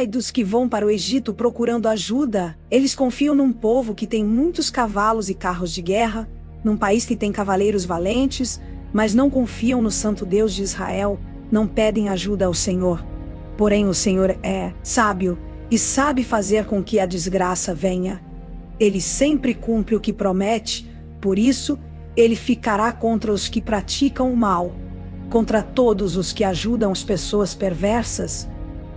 Ai dos que vão para o Egito procurando ajuda. Eles confiam num povo que tem muitos cavalos e carros de guerra, num país que tem cavaleiros valentes, mas não confiam no Santo Deus de Israel, não pedem ajuda ao Senhor. Porém o Senhor é sábio e sabe fazer com que a desgraça venha. Ele sempre cumpre o que promete, por isso ele ficará contra os que praticam o mal, contra todos os que ajudam as pessoas perversas.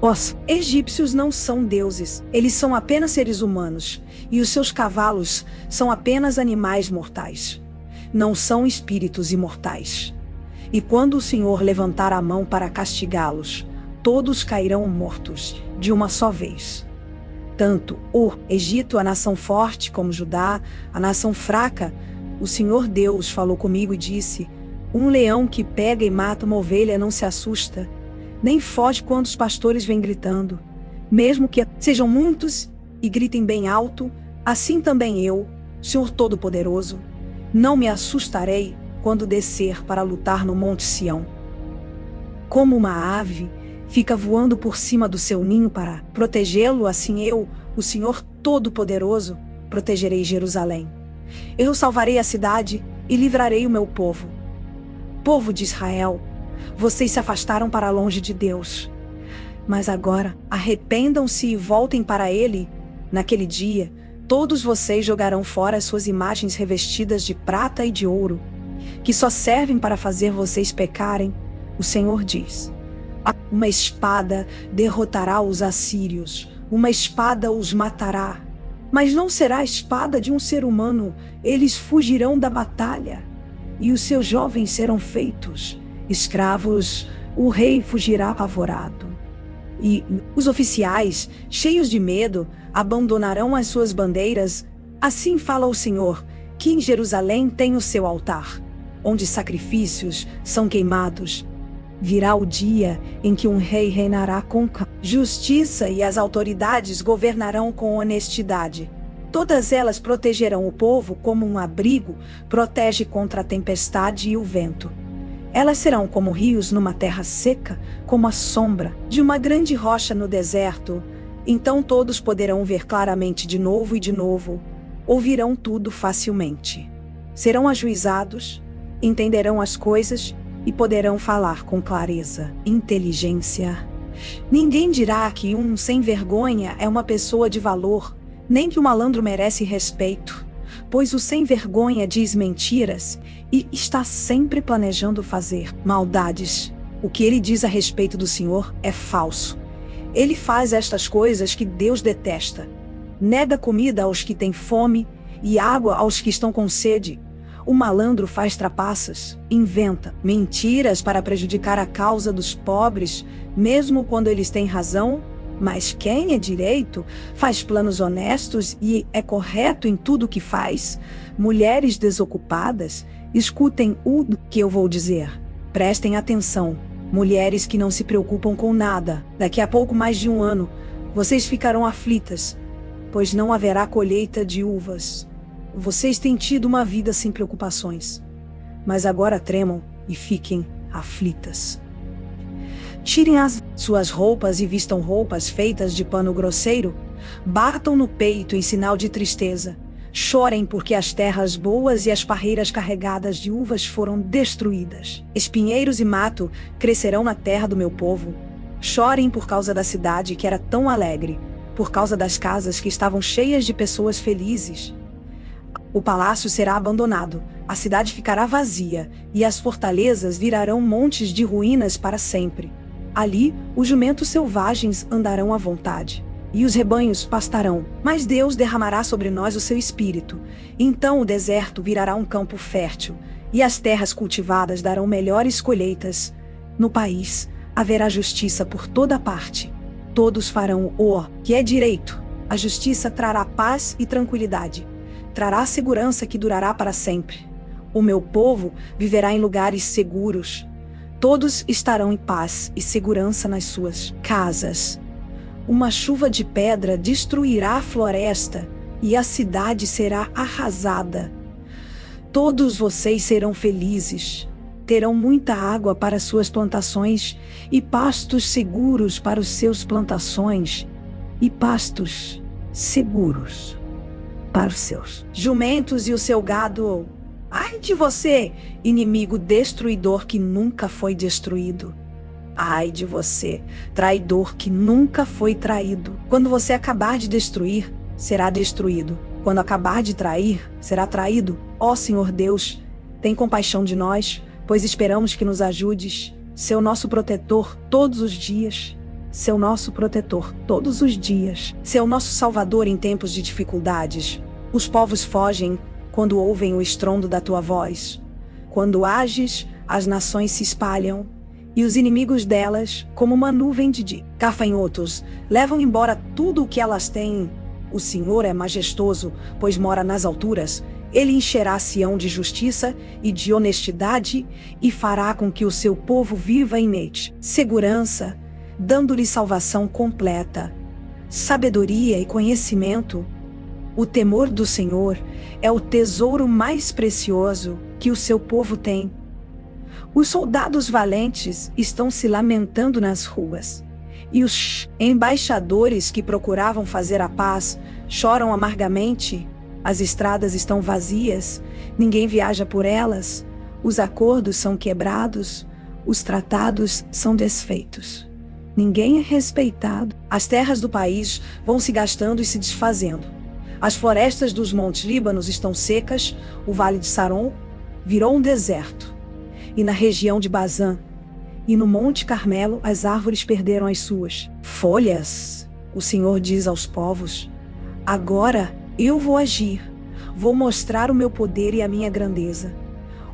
Os egípcios não são deuses, eles são apenas seres humanos, e os seus cavalos são apenas animais mortais. Não são espíritos imortais. E quando o Senhor levantar a mão para castigá-los, todos cairão mortos, de uma só vez. Tanto o Egito, a nação forte, como Judá, a nação fraca, o Senhor Deus falou comigo e disse: um leão que pega e mata uma ovelha não se assusta, nem foge quando os pastores vêm gritando. Mesmo que sejam muitos e gritem bem alto, assim também eu, Senhor Todo-Poderoso, não me assustarei quando descer para lutar no Monte Sião. Como uma ave fica voando por cima do seu ninho para protegê-lo, assim eu, o Senhor Todo-Poderoso, protegerei Jerusalém. Eu salvarei a cidade e livrarei o meu povo. Povo de Israel, vocês se afastaram para longe de Deus. Mas agora, arrependam-se e voltem para Ele. Naquele dia, todos vocês jogarão fora as suas imagens revestidas de prata e de ouro, que só servem para fazer vocês pecarem. O Senhor diz: uma espada derrotará os assírios, uma espada os matará. Mas não será a espada de um ser humano, eles fugirão da batalha. E os seus jovens serão feitos escravos, o rei fugirá apavorado. E os oficiais, cheios de medo, abandonarão as suas bandeiras. Assim fala o Senhor, que em Jerusalém tem o seu altar, onde sacrifícios são queimados. Virá o dia em que um rei reinará com justiça e as autoridades governarão com honestidade. Todas elas protegerão o povo como um abrigo protege contra a tempestade e o vento. Elas serão como rios numa terra seca, como a sombra de uma grande rocha no deserto. Então todos poderão ver claramente de novo e de novo, ouvirão tudo facilmente. Serão ajuizados, entenderão as coisas e poderão falar com clareza. Inteligência. Ninguém dirá que um sem vergonha é uma pessoa de valor, nem que o malandro merece respeito, pois o sem vergonha diz mentiras e está sempre planejando fazer maldades. O que ele diz a respeito do Senhor é falso. Ele faz estas coisas que Deus detesta. Nega comida aos que têm fome e água aos que estão com sede. O malandro faz trapaças, inventa mentiras para prejudicar a causa dos pobres, mesmo quando eles têm razão. Mas quem é direito faz planos honestos e é correto em tudo o que faz. Mulheres desocupadas, escutem o que eu vou dizer. Prestem atenção. Mulheres que não se preocupam com nada. Daqui a pouco mais de um ano, vocês ficarão aflitas, pois não haverá colheita de uvas. Vocês têm tido uma vida sem preocupações, mas agora tremam e fiquem aflitas. Tirem as suas roupas e vistam roupas feitas de pano grosseiro. Batam no peito em sinal de tristeza. Chorem porque as terras boas e as parreiras carregadas de uvas foram destruídas. Espinheiros e mato crescerão na terra do meu povo. Chorem por causa da cidade que era tão alegre, por causa das casas que estavam cheias de pessoas felizes. O palácio será abandonado, a cidade ficará vazia, e as fortalezas virarão montes de ruínas para sempre. Ali, os jumentos selvagens andarão à vontade, e os rebanhos pastarão. Mas Deus derramará sobre nós o seu espírito. Então o deserto virará um campo fértil, e as terras cultivadas darão melhores colheitas. No país, haverá justiça por toda parte. Todos farão o que é direito. A justiça trará paz e tranquilidade. Trará segurança que durará para sempre. O meu povo viverá em lugares seguros. Todos estarão em paz e segurança nas suas casas. Uma chuva de pedra destruirá a floresta e a cidade será arrasada. Todos vocês serão felizes. Terão muita água para suas plantações e pastos seguros para os seus plantações. e pastos seguros para os seus jumentos e o seu gado. Ai de você, inimigo destruidor que nunca foi destruído. Ai de você, traidor que nunca foi traído. Quando você acabar de destruir, será destruído. Quando acabar de trair, será traído. Ó Senhor Deus, tem compaixão de nós, pois esperamos que nos ajudes. Seu nosso protetor todos os dias. Seu nosso protetor todos os dias. Seu nosso salvador em tempos de dificuldades. Os povos fogem quando ouvem o estrondo da tua voz. Quando ages, as nações se espalham, e os inimigos delas, como uma nuvem de gafanhotos, levam embora tudo o que elas têm. O Senhor é majestoso, pois mora nas alturas. Ele encherá Sião de justiça e de honestidade, e fará com que o seu povo viva em segurança, dando-lhe salvação completa, sabedoria e conhecimento. O temor do Senhor é o tesouro mais precioso que o seu povo tem. Os soldados valentes estão se lamentando nas ruas, e os embaixadores que procuravam fazer a paz choram amargamente. As estradas estão vazias, ninguém viaja por elas, os acordos são quebrados, os tratados são desfeitos. Ninguém é respeitado. As terras do país vão se gastando e se desfazendo. As florestas dos montes Líbanos estão secas, o vale de Saron virou um deserto. E na região de Bazã e no Monte Carmelo as árvores perderam as suas folhas. O Senhor diz aos povos: agora eu vou agir, vou mostrar o meu poder e a minha grandeza.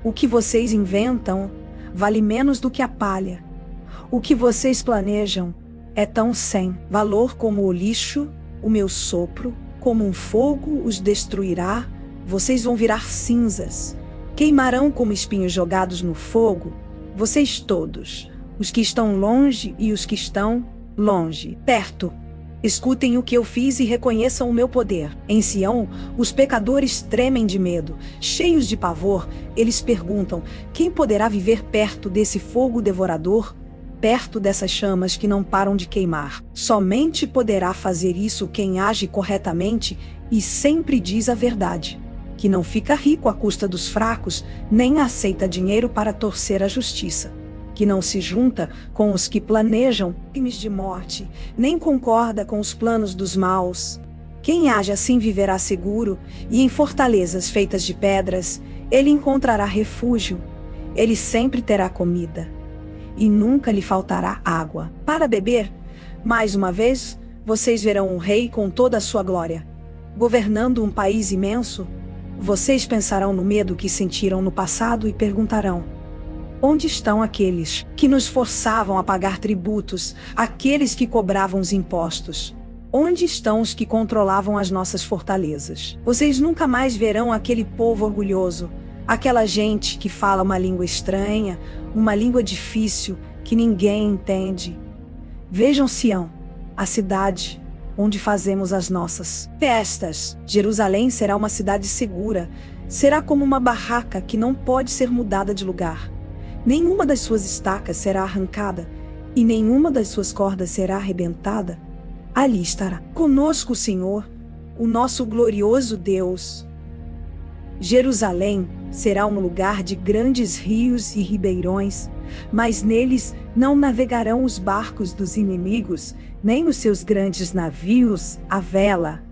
O que vocês inventam vale menos do que a palha. O que vocês planejam é tão sem valor como o lixo. O meu sopro, como um fogo, os destruirá. Vocês vão virar cinzas, queimarão como espinhos jogados no fogo. Vocês todos, os que estão longe e os que estão longe, perto, escutem o que eu fiz e reconheçam o meu poder. Em Sião, os pecadores tremem de medo. Cheios de pavor, eles perguntam: quem poderá viver perto desse fogo devorador? Perto dessas chamas que não param de queimar? Somente poderá fazer isso quem age corretamente e sempre diz a verdade, que não fica rico à custa dos fracos, nem aceita dinheiro para torcer a justiça, que não se junta com os que planejam crimes de morte, nem concorda com os planos dos maus. Quem age assim viverá seguro, e em fortalezas feitas de pedras, ele encontrará refúgio. Ele sempre terá comida, e nunca lhe faltará água para beber. Mais uma vez, vocês verão um rei com toda a sua glória, governando um país imenso. Vocês pensarão no medo que sentiram no passado e perguntarão: onde estão aqueles que nos forçavam a pagar tributos, aqueles que cobravam os impostos? Onde estão os que controlavam as nossas fortalezas? Vocês nunca mais verão aquele povo orgulhoso, aquela gente que fala uma língua estranha, uma língua difícil que ninguém entende. Vejam Sião, a cidade onde fazemos as nossas festas. Jerusalém será uma cidade segura, será como uma barraca que não pode ser mudada de lugar. Nenhuma das suas estacas será arrancada, e nenhuma das suas cordas será arrebentada. Ali estará conosco o Senhor, o nosso glorioso Deus. Jerusalém será um lugar de grandes rios e ribeirões, mas neles não navegarão os barcos dos inimigos, nem os seus grandes navios à vela.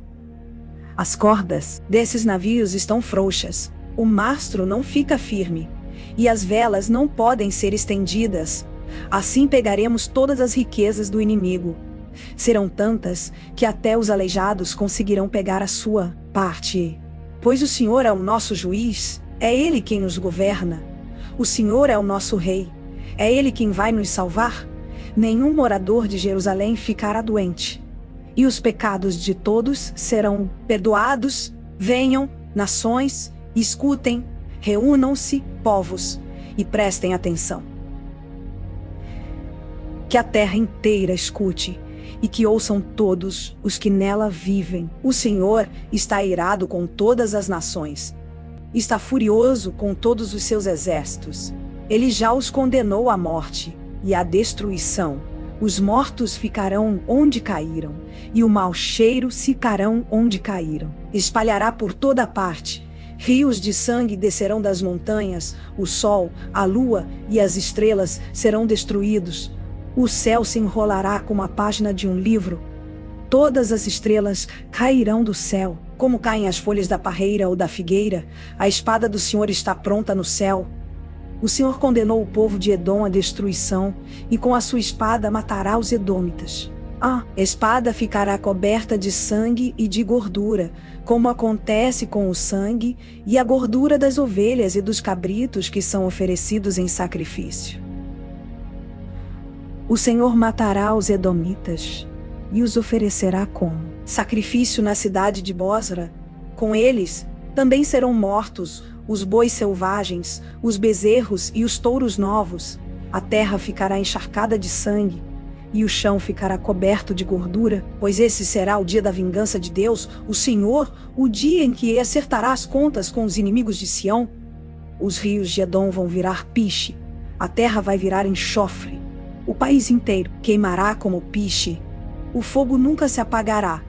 As cordas desses navios estão frouxas, o mastro não fica firme, e as velas não podem ser estendidas. Assim pegaremos todas as riquezas do inimigo. Serão tantas que até os aleijados conseguirão pegar a sua parte. Pois o Senhor é o nosso juiz, é Ele quem nos governa. O Senhor é o nosso rei, é Ele quem vai nos salvar. Nenhum morador de Jerusalém ficará doente, e os pecados de todos serão perdoados. Venham, nações, escutem, reúnam-se, povos, e prestem atenção. Que a terra inteira escute, e que ouçam todos os que nela vivem. O Senhor está irado com todas as nações, está furioso com todos os seus exércitos. Ele já os condenou à morte e à destruição, Os mortos ficarão onde caíram, e o mau cheiro ficarão onde caíram. Espalhará por toda parte. Rios de sangue descerão das montanhas, o sol, a lua e as estrelas serão destruídos. O céu se enrolará como a página de um livro. Todas as estrelas cairão do céu, como caem as folhas da parreira ou da figueira. A espada do Senhor está pronta no céu. O Senhor condenou o povo de Edom à destruição, e com a sua espada matará os edômitas. A espada ficará coberta de sangue e de gordura, como acontece com o sangue e a gordura das ovelhas e dos cabritos que são oferecidos em sacrifício. O Senhor matará os edomitas e os oferecerá como sacrifício na cidade de Bósra. Com eles também serão mortos os bois selvagens, os bezerros e os touros novos. A terra ficará encharcada de sangue, e o chão ficará coberto de gordura, pois esse será o dia da vingança de Deus, o Senhor, o dia em que acertará as contas com os inimigos de Sião. Os rios de Edom vão virar piche, a terra vai virar enxofre, o país inteiro queimará como piche. O fogo nunca se apagará,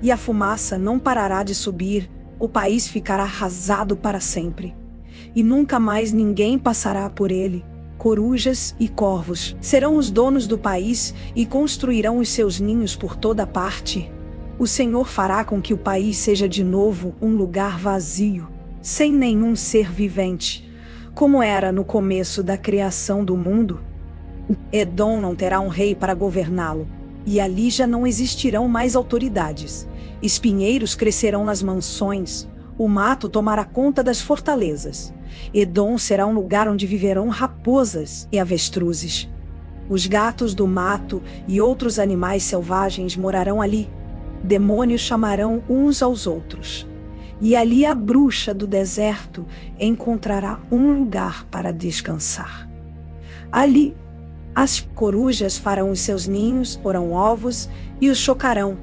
e a fumaça não parará de subir. O país ficará arrasado para sempre, e nunca mais ninguém passará por ele. Corujas e corvos serão os donos do país e construirão os seus ninhos por toda parte. O Senhor fará com que o país seja de novo um lugar vazio, sem nenhum ser vivente, como era no começo da criação do mundo. Edom não terá um rei para governá-lo, e ali já não existirão mais autoridades. Espinheiros crescerão nas mansões, o mato tomará conta das fortalezas. Edom será um lugar onde viverão raposas e avestruzes. Os gatos do mato e outros animais selvagens morarão ali. Demônios chamarão uns aos outros. E ali a bruxa do deserto encontrará um lugar para descansar. Ali, as corujas farão os seus ninhos, porão ovos e os chocarão,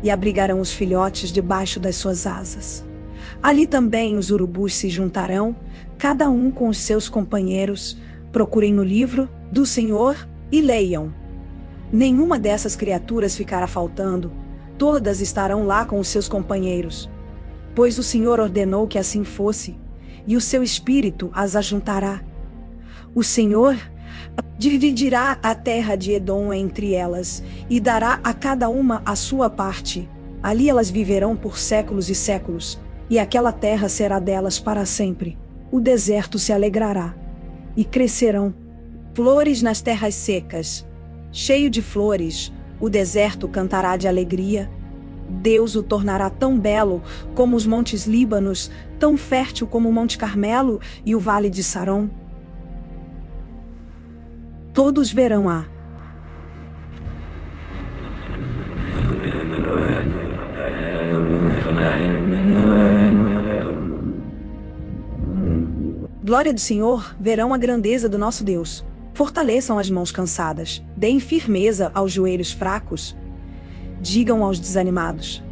e abrigarão os filhotes debaixo das suas asas. Ali também os urubus se juntarão, cada um com os seus companheiros. Procurem no livro do Senhor e leiam. Nenhuma dessas criaturas ficará faltando, todas estarão lá com os seus companheiros. Pois o Senhor ordenou que assim fosse, e o seu espírito as ajuntará. O Senhor dividirá a terra de Edom entre elas, e dará a cada uma a sua parte. Ali elas viverão por séculos e séculos, e aquela terra será delas para sempre. O deserto se alegrará, e crescerão flores nas terras secas. Cheio de flores, o deserto cantará de alegria. Deus o tornará tão belo como os montes Líbanos, tão fértil como o Monte Carmelo e o Vale de Saron. Todos verão a glória do Senhor, verão a grandeza do nosso Deus. Fortaleçam as mãos cansadas, deem firmeza aos joelhos fracos. Digam aos desanimados: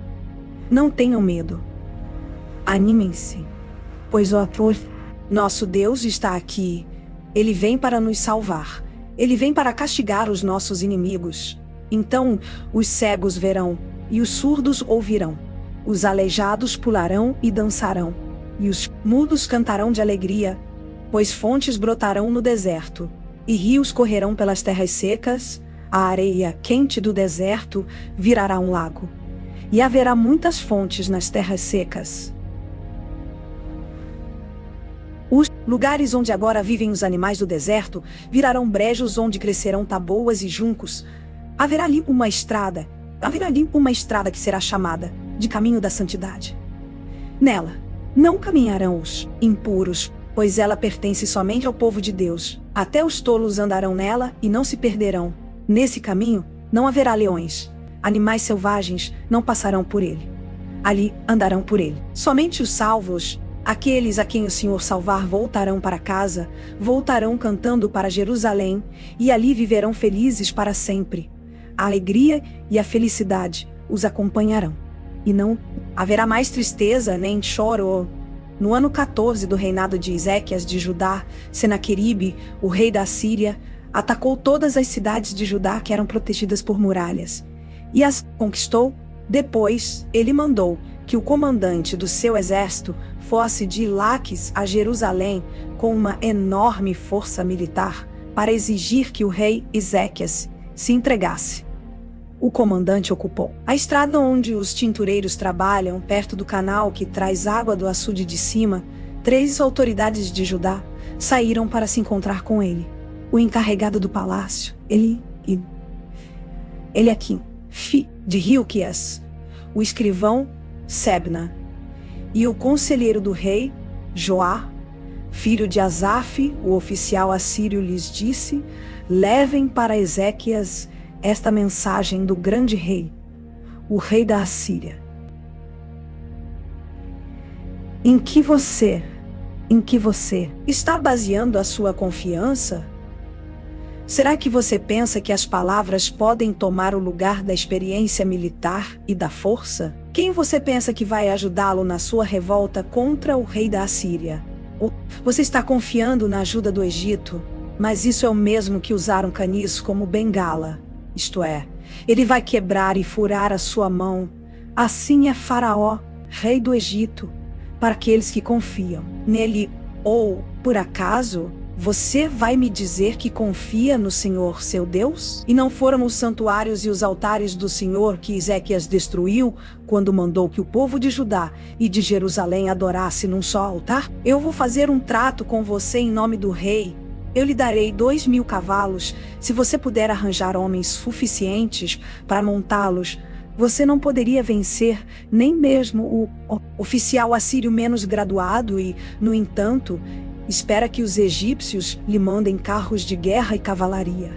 não tenham medo. Animem-se, pois o ator, nosso Deus, está aqui. Ele vem para nos salvar. Ele vem para castigar os nossos inimigos. Então os cegos verão, e os surdos ouvirão. Os aleijados pularão e dançarão, e os mudos cantarão de alegria, pois fontes brotarão no deserto, e rios correrão pelas terras secas. A areia quente do deserto virará um lago, e haverá muitas fontes nas terras secas. Os lugares onde agora vivem os animais do deserto virarão brejos onde crescerão taboas e juncos. Haverá ali uma estrada que será chamada de caminho da santidade. Nela não caminharão os impuros, pois ela pertence somente ao povo de Deus. Até os tolos andarão nela e não se perderão. Nesse caminho não haverá leões. Animais selvagens não passarão por ele. Ali andarão por ele somente os salvos. Aqueles a quem o Senhor salvar voltarão para casa, voltarão cantando para Jerusalém, e ali viverão felizes para sempre. A alegria e a felicidade os acompanharão, e não haverá mais tristeza nem choro. No ano 14 do reinado de Ezequias de Judá, Senaqueribe, o rei da Síria, atacou todas as cidades de Judá que eram protegidas por muralhas, e as conquistou. Depois, ele mandou que o comandante do seu exército fosse de Laques a Jerusalém com uma enorme força militar para exigir que o rei Ezequias se entregasse. O comandante ocupou a estrada onde os tintureiros trabalham, perto do canal que traz água do açude de cima. 3 autoridades de Judá saíram para se encontrar com ele: o encarregado do palácio, Eliaquim, filho de Hilquias, o escrivão Sebna, e o conselheiro do rei, Joá, filho de Asaf. O oficial assírio lhes disse: levem para Ezequias esta mensagem do grande rei, o rei da Assíria. Em que você está baseando a sua confiança? Será que você pensa que as palavras podem tomar o lugar da experiência militar e da força? Quem você pensa que vai ajudá-lo na sua revolta contra o rei da Assíria? Ou você está confiando na ajuda do Egito, mas isso é o mesmo que usar um caniço como bengala. Isto é, ele vai quebrar e furar a sua mão. Assim é Faraó, rei do Egito, para aqueles que confiam nele. Ou, por acaso, você vai me dizer que confia no Senhor seu Deus? E não foram os santuários e os altares do Senhor que Ezequias destruiu quando mandou que o povo de Judá e de Jerusalém adorasse num só altar? Eu vou fazer um trato com você em nome do rei. Eu lhe darei 2.000 cavalos, se você puder arranjar homens suficientes para montá-los. Você não poderia vencer nem mesmo o oficial assírio menos graduado e, no entanto, espera que os egípcios lhe mandem carros de guerra e cavalaria.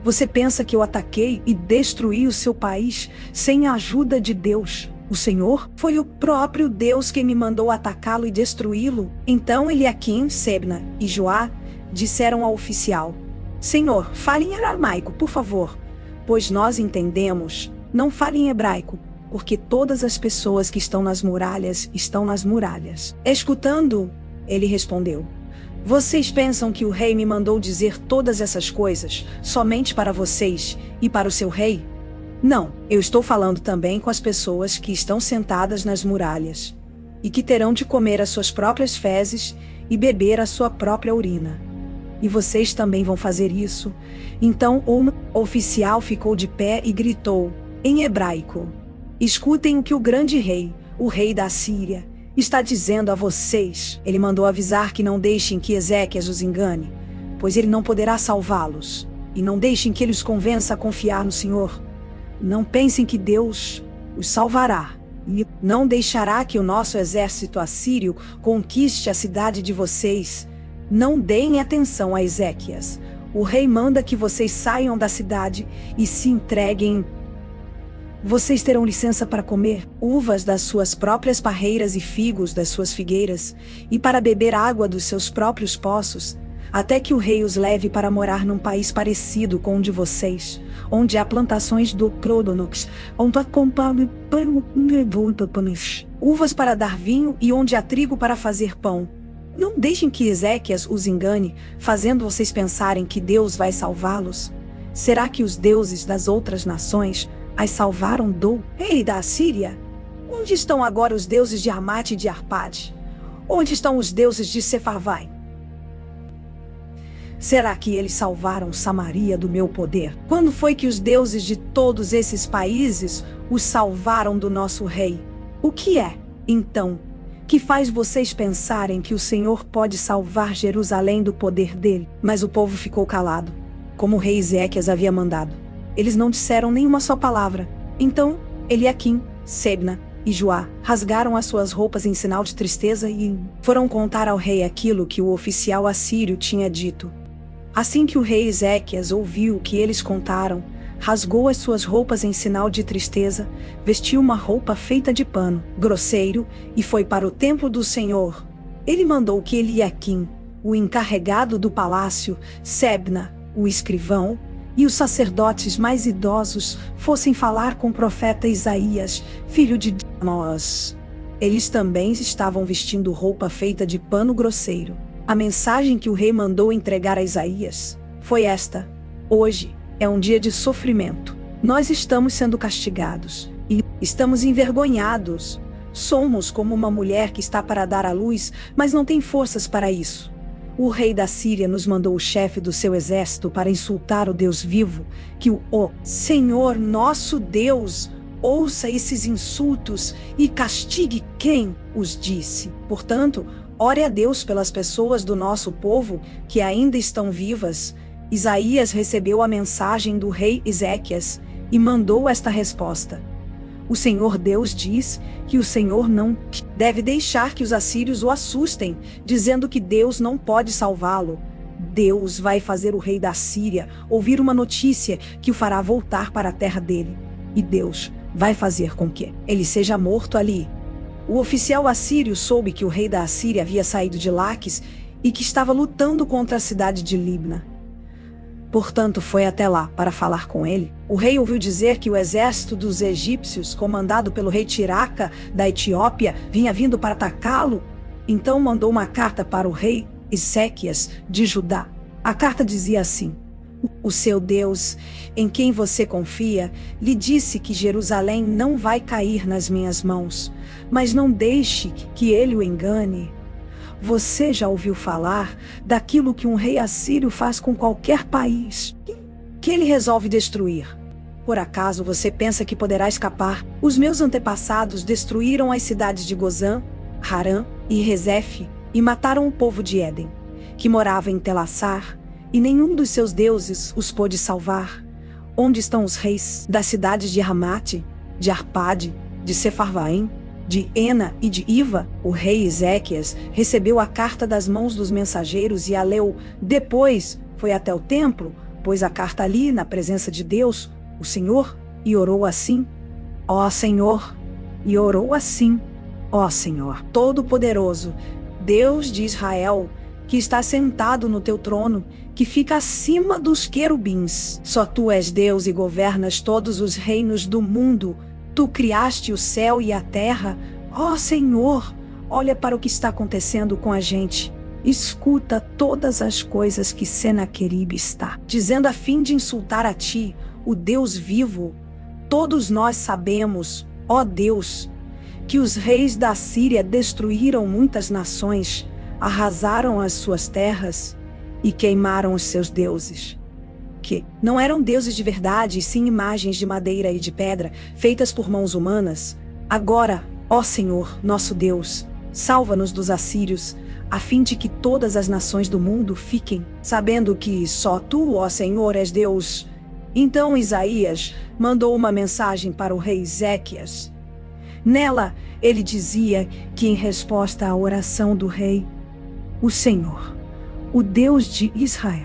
Você pensa que eu ataquei e destruí o seu país sem a ajuda de Deus, o Senhor? Foi o próprio Deus quem me mandou atacá-lo e destruí-lo. Então Eliaquim, Sebna e Joá disseram ao oficial: Senhor, fale em aramaico, por favor, pois nós entendemos. Não fale em hebraico, porque todas as pessoas que estão nas muralhas estão nas muralhas. Escutando, ele respondeu: Vocês pensam que o rei me mandou dizer todas essas coisas somente para vocês e para o seu rei? Não, eu estou falando também com as pessoas que estão sentadas nas muralhas e que terão de comer as suas próprias fezes e beber a sua própria urina. E vocês também vão fazer isso. Então o oficial ficou de pé e gritou em hebraico: Escutem o que o grande rei, o rei da Assíria, está dizendo a vocês. Ele mandou avisar que não deixem que Ezequias os engane, pois ele não poderá salvá-los. E não deixem que ele os convença a confiar no Senhor. Não pensem que Deus os salvará. E não deixará que o nosso exército assírio conquiste a cidade de vocês. Não deem atenção a Ezequias. O rei manda que vocês saiam da cidade e se entreguem. Vocês terão licença para comer uvas das suas próprias parreiras e figos das suas figueiras, e para beber água dos seus próprios poços, até que o rei os leve para morar num país parecido com o de vocês, onde há plantações do Crodonox, onde há uvas para dar vinho e onde há trigo para fazer pão. Não deixem que Ezequias os engane, fazendo vocês pensarem que Deus vai salvá-los. Será que os deuses das outras nações as salvaram do rei da Assíria? Onde estão agora os deuses de Amate e de Arpade? Onde estão os deuses de Sefarvaim? Será que eles salvaram Samaria do meu poder? Quando foi que os deuses de todos esses países os salvaram do nosso rei? O que é, então, que faz vocês pensarem que o Senhor pode salvar Jerusalém do poder dele? Mas o povo ficou calado, como o rei Ezequias havia mandado. Eles não disseram nenhuma só palavra. Então, Eliaquim, Sebna e Joá rasgaram as suas roupas em sinal de tristeza e foram contar ao rei aquilo que o oficial assírio tinha dito. Assim que o rei Ezequias ouviu o que eles contaram, rasgou as suas roupas em sinal de tristeza, vestiu uma roupa feita de pano grosseiro e foi para o templo do Senhor. Ele mandou que Eliaquim, o encarregado do palácio, Sebna, o escrivão, e os sacerdotes mais idosos fossem falar com o profeta Isaías, filho de Amós. Eles também estavam vestindo roupa feita de pano grosseiro. A mensagem que o rei mandou entregar a Isaías foi esta: Hoje é um dia de sofrimento. Nós estamos sendo castigados e estamos envergonhados. Somos como uma mulher que está para dar à luz, mas não tem forças para isso. O rei da Síria nos mandou o chefe do seu exército para insultar o Deus vivo, que o Senhor nosso Deus ouça esses insultos e castigue quem os disse. Portanto, ore a Deus pelas pessoas do nosso povo que ainda estão vivas. Isaías recebeu a mensagem do rei Ezequias e mandou esta resposta. O Senhor Deus diz que o Senhor não deve deixar que os assírios o assustem, dizendo que Deus não pode salvá-lo. Deus vai fazer o rei da Síria ouvir uma notícia que o fará voltar para a terra dele. E Deus vai fazer com que ele seja morto ali. O oficial assírio soube que o rei da Assíria havia saído de Laques e que estava lutando contra a cidade de Libna. Portanto, foi até lá para falar com ele. O rei ouviu dizer que o exército dos egípcios, comandado pelo rei Tiraca da Etiópia, vinha vindo para atacá-lo. Então mandou uma carta para o rei Ezequias de Judá. A carta dizia assim: o seu Deus, em quem você confia, lhe disse que Jerusalém não vai cair nas minhas mãos, mas não deixe que ele o engane. Você já ouviu falar daquilo que um rei assírio faz com qualquer país, que ele resolve destruir? Por acaso você pensa que poderá escapar? Os meus antepassados destruíram as cidades de Gozã, Harã e Rezefe e mataram o povo de Éden, que morava em Telassar, e nenhum dos seus deuses os pôde salvar. Onde estão os reis das cidades de Ramate, de Arpade, de Sefarvaim, de Ena e de Iva? O rei Ezequias recebeu a carta das mãos dos mensageiros e a leu. Depois foi até o templo, pôs a carta ali na presença de Deus, o Senhor, e orou assim: ó Senhor, e orou assim: ó Senhor Todo-Poderoso, Deus de Israel, que está sentado no teu trono, que fica acima dos querubins. Só tu és Deus e governas todos os reinos do mundo. Tu criaste o céu e a terra. Ó Senhor, olha para o que está acontecendo com a gente. Escuta todas as coisas que Senaqueribe está dizendo a fim de insultar a ti, o Deus vivo. Todos nós sabemos, ó Deus, que os reis da Síria destruíram muitas nações, arrasaram as suas terras e queimaram os seus deuses, que não eram deuses de verdade, e sim imagens de madeira e de pedra, feitas por mãos humanas. Agora, ó Senhor, nosso Deus, salva-nos dos assírios, a fim de que todas as nações do mundo fiquem sabendo que só tu, ó Senhor, és Deus. Então Isaías mandou uma mensagem para o rei Ezequias. Nela, ele dizia que, em resposta à oração do rei, o Senhor, o Deus de Israel,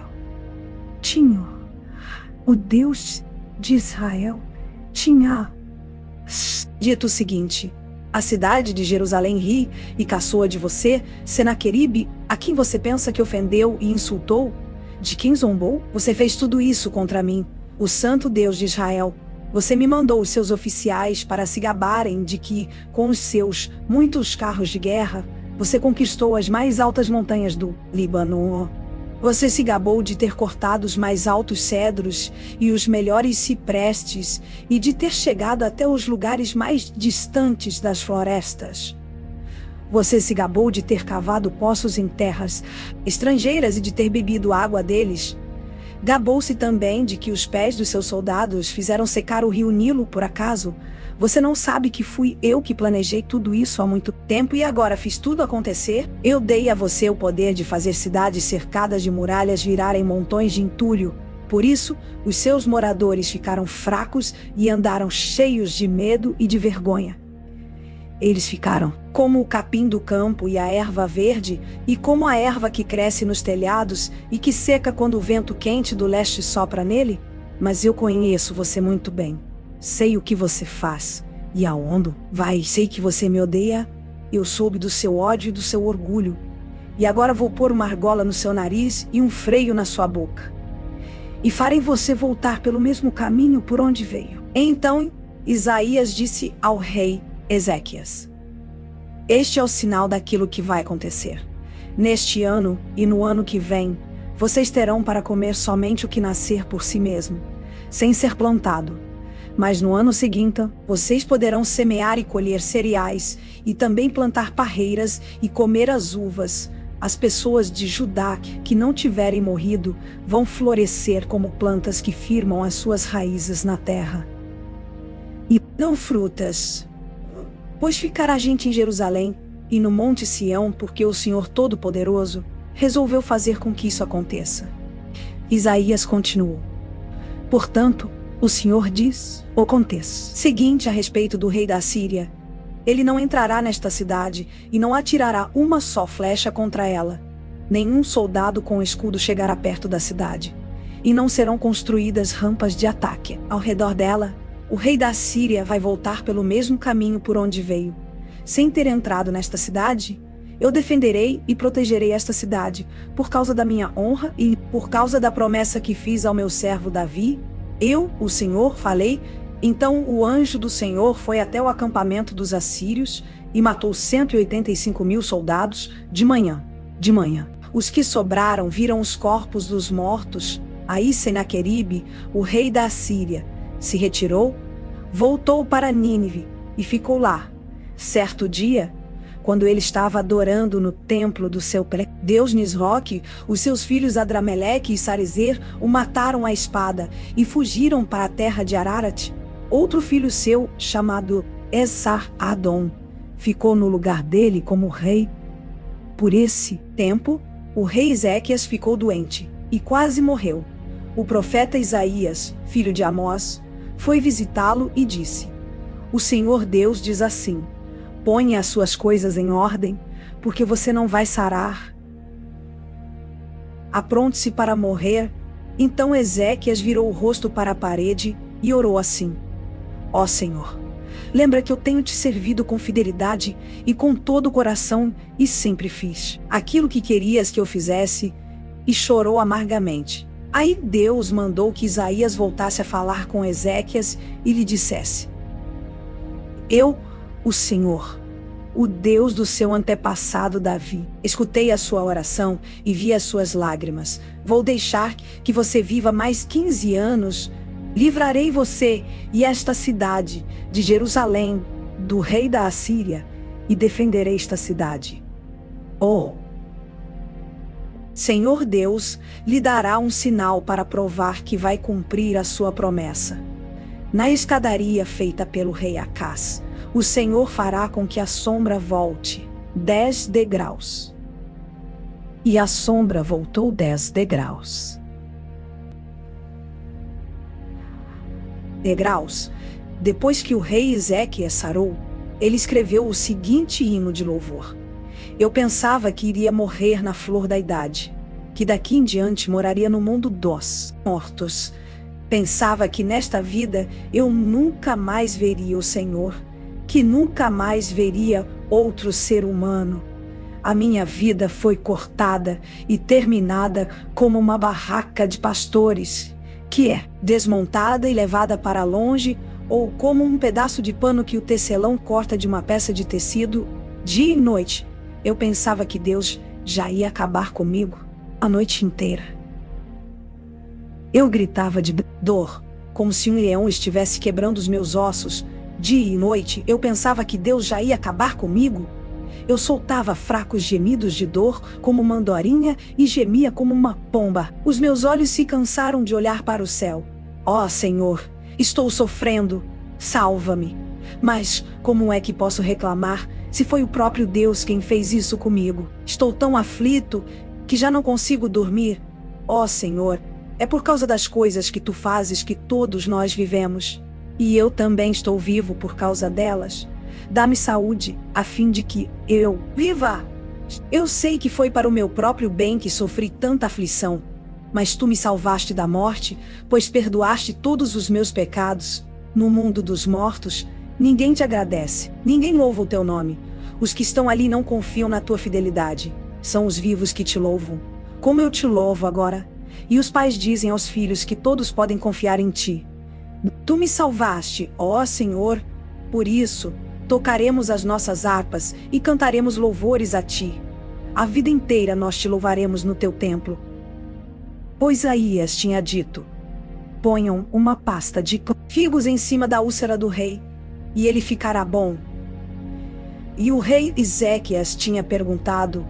tinha dito o seguinte: a cidade de Jerusalém ri e caçoa de você, Senaqueribe, a quem você pensa que ofendeu e insultou, de quem zombou? Você fez tudo isso contra mim, o Santo Deus de Israel. Você me mandou os seus oficiais para se gabarem de que, com os seus muitos carros de guerra, você conquistou as mais altas montanhas do Líbano. Você se gabou de ter cortado os mais altos cedros e os melhores ciprestes e de ter chegado até os lugares mais distantes das florestas. Você se gabou de ter cavado poços em terras estrangeiras e de ter bebido água deles. Gabou-se também de que os pés dos seus soldados fizeram secar o rio Nilo. Por acaso, você não sabe que fui eu que planejei tudo isso há muito tempo e agora fiz tudo acontecer? Eu dei a você o poder de fazer cidades cercadas de muralhas virarem montões de entulho. Por isso, os seus moradores ficaram fracos e andaram cheios de medo e de vergonha. Eles ficaram como o capim do campo e a erva verde, e como a erva que cresce nos telhados e que seca quando o vento quente do leste sopra nele. Mas eu conheço você muito bem. Sei o que você faz e aonde vai. Sei que você me odeia. Eu soube do seu ódio e do seu orgulho. E agora vou pôr uma argola no seu nariz e um freio na sua boca. E farei você voltar pelo mesmo caminho por onde veio. Então Isaías disse ao rei Ezequias: este é o sinal daquilo que vai acontecer. Neste ano e no ano que vem, Vocês terão para comer somente o que nascer por si mesmo, sem ser plantado. Mas no ano seguinte, vocês poderão semear e colher cereais, e também plantar parreiras e comer as uvas. As pessoas de Judá que não tiverem morrido vão florescer como plantas que firmam as suas raízes na terra e dão frutas. Pois ficará gente em Jerusalém e no Monte Sião, porque o Senhor Todo-Poderoso resolveu fazer com que isso aconteça. Isaías continuou: portanto, o Senhor diz o contexto seguinte a respeito do rei da Síria: ele não entrará nesta cidade e não atirará uma só flecha contra ela. Nenhum soldado com escudo chegará perto da cidade. E não serão construídas rampas de ataque ao redor dela. O rei da Síria vai voltar pelo mesmo caminho por onde veio. Sem ter entrado nesta cidade, eu defenderei e protegerei esta cidade, por causa da minha honra e por causa da promessa que fiz ao meu servo Davi. Eu, o Senhor, falei. Então o anjo do Senhor foi até o acampamento dos assírios e matou 185.000 soldados de manhã. Os que sobraram viram os corpos dos mortos. Aí Senaqueribe, o rei da Assíria, se retirou, voltou para Nínive e ficou lá. Certo dia, quando ele estava adorando no templo do seu deus Nisroque, os seus filhos Adrameleque e Sarezer o mataram à espada e fugiram para a terra de Ararat. Outro filho seu, chamado Esar-Adon, ficou no lugar dele como rei. Por esse tempo, o rei Ezequias ficou doente e quase morreu. O profeta Isaías, filho de Amós, foi visitá-lo e disse: o Senhor Deus diz assim: ponha as suas coisas em ordem, porque você não vai sarar. Apronte-se para morrer. Então Ezequias virou o rosto para a parede e orou assim: ó Senhor, lembra que eu tenho te servido com fidelidade e com todo o coração e sempre fiz aquilo que querias que eu fizesse, e chorou amargamente. Aí Deus mandou que Isaías voltasse a falar com Ezequias e lhe dissesse: eu, o Senhor, o Deus do seu antepassado Davi, escutei a sua oração e vi as suas lágrimas. Vou deixar que você viva mais 15 anos. Livrarei você e esta cidade de Jerusalém do rei da Assíria e defenderei esta cidade. Oh! Senhor Deus lhe dará um sinal para provar que vai cumprir a sua promessa. Na escadaria feita pelo rei Acás, o Senhor fará com que a sombra volte 10 degraus. E a sombra voltou 10 degraus. Depois que o rei Ezequias sarou, ele escreveu o seguinte hino de louvor: eu pensava que iria morrer na flor da idade, que daqui em diante moraria no mundo dos mortos. Pensava que nesta vida eu nunca mais veria o Senhor, que nunca mais veria outro ser humano. A minha vida foi cortada e terminada como uma barraca de pastores, que é desmontada e levada para longe, ou como um pedaço de pano que o tecelão corta de uma peça de tecido. Dia e noite, eu pensava que Deus já ia acabar comigo a noite inteira. Eu gritava de dor, como se um leão estivesse quebrando os meus ossos. Dia e noite, eu pensava que Deus já ia acabar comigo. Eu soltava fracos gemidos de dor, como uma andorinha, e gemia como uma pomba. Os meus olhos se cansaram de olhar para o céu. Ó Senhor, estou sofrendo, salva-me. Mas como é que posso reclamar, se foi o próprio Deus quem fez isso comigo? Estou tão aflito que já não consigo dormir. Ó Senhor, é por causa das coisas que tu fazes que todos nós vivemos. E eu também estou vivo por causa delas. Dá-me saúde, a fim de que eu viva. Eu sei que foi para o meu próprio bem que sofri tanta aflição, mas tu me salvaste da morte, pois perdoaste todos os meus pecados. No mundo dos mortos, ninguém te agradece, ninguém louva o teu nome. Os que estão ali não confiam na tua fidelidade. São os vivos que te louvam, como eu te louvo agora. E os pais dizem aos filhos que todos podem confiar em ti. Tu me salvaste, ó Senhor, por isso tocaremos as nossas harpas e cantaremos louvores a ti. A vida inteira nós te louvaremos no teu templo. Pois Isaías tinha dito: ponham uma pasta de figos em cima da úlcera do rei, e ele ficará bom. E o rei Ezequias tinha perguntado: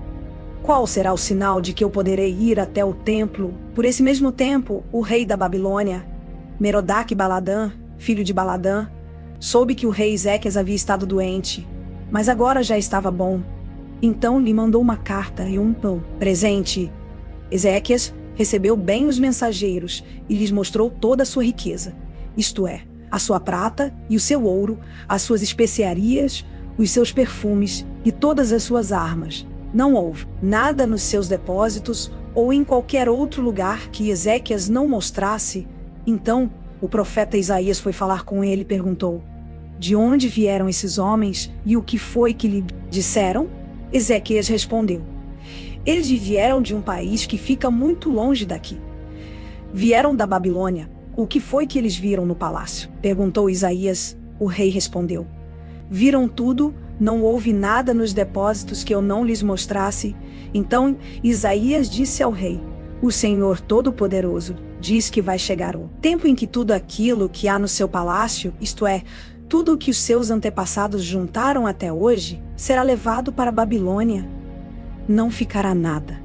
qual será o sinal de que eu poderei ir até o templo? Por esse mesmo tempo, o rei da Babilônia, Merodach-Baladã, filho de Baladã, soube que o rei Ezequias havia estado doente, mas agora já estava bom. Então lhe mandou uma carta e um pão presente. Ezequias recebeu bem os mensageiros e lhes mostrou toda a sua riqueza, isto é, a sua prata e o seu ouro, as suas especiarias, os seus perfumes e todas as suas armas. Não houve nada nos seus depósitos ou em qualquer outro lugar que Ezequias não mostrasse. Então o profeta Isaías foi falar com ele e perguntou: de onde vieram esses homens e o que foi que lhe disseram? Ezequias respondeu: eles vieram de um país que fica muito longe daqui. Vieram da Babilônia. O que foi que eles viram no palácio? Perguntou Isaías. O rei respondeu: viram tudo, não houve nada nos depósitos que eu não lhes mostrasse. Então Isaías disse ao rei: o Senhor Todo-Poderoso diz que vai chegar o tempo em que tudo aquilo que há no seu palácio, isto é, tudo o que os seus antepassados juntaram até hoje, será levado para a Babilônia. Não ficará nada.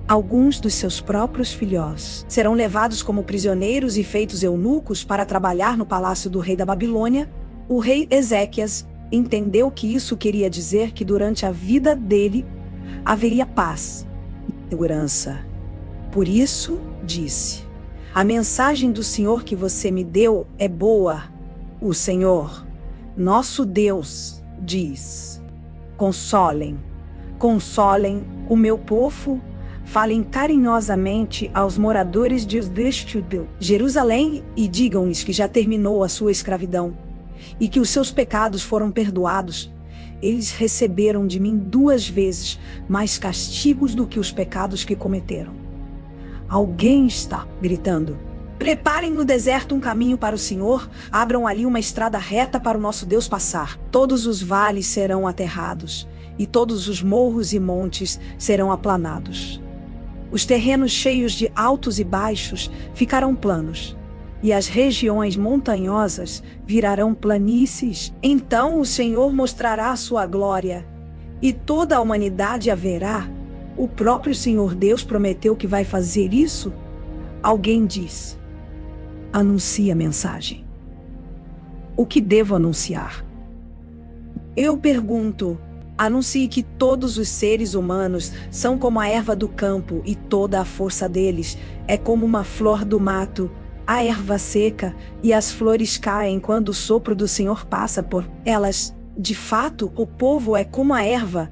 Alguns dos seus próprios filhos serão levados como prisioneiros e feitos eunucos para trabalhar no palácio do rei da Babilônia. O rei Ezequias entendeu que isso queria dizer que durante a vida dele haveria paz e segurança. Por isso, disse: a mensagem do Senhor que você me deu é boa. O Senhor, nosso Deus, diz: consolem o meu povo, falem carinhosamente aos moradores de Jerusalém e digam-lhes que já terminou a sua escravidão e que os seus pecados foram perdoados. Eles receberam de mim 2 vezes mais castigos do que os pecados que cometeram. Alguém está gritando: preparem no deserto um caminho para o Senhor, abram ali uma estrada reta para o nosso Deus passar. Todos os vales serão aterrados, e todos os morros e montes serão aplanados. Os terrenos cheios de altos e baixos ficarão planos, e as regiões montanhosas virarão planícies. Então o Senhor mostrará a sua glória, e toda a humanidade a verá. O próprio Senhor Deus prometeu que vai fazer isso. Alguém diz: anuncie a mensagem. O que devo anunciar? Eu pergunto: anuncie que todos os seres humanos são como a erva do campo e toda a força deles é como uma flor do mato. A erva seca e as flores caem quando o sopro do Senhor passa por elas. De fato, o povo é como a erva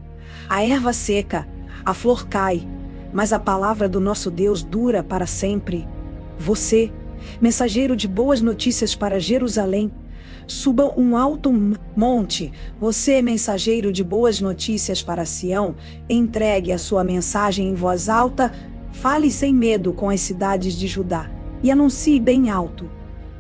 seca, a flor cai, mas a palavra do nosso Deus dura para sempre. Você, mensageiro de boas notícias para Jerusalém, suba um alto monte. Você, mensageiro de boas notícias para Sião, entregue a sua mensagem em voz alta, fale sem medo com as cidades de Judá e anuncie bem alto: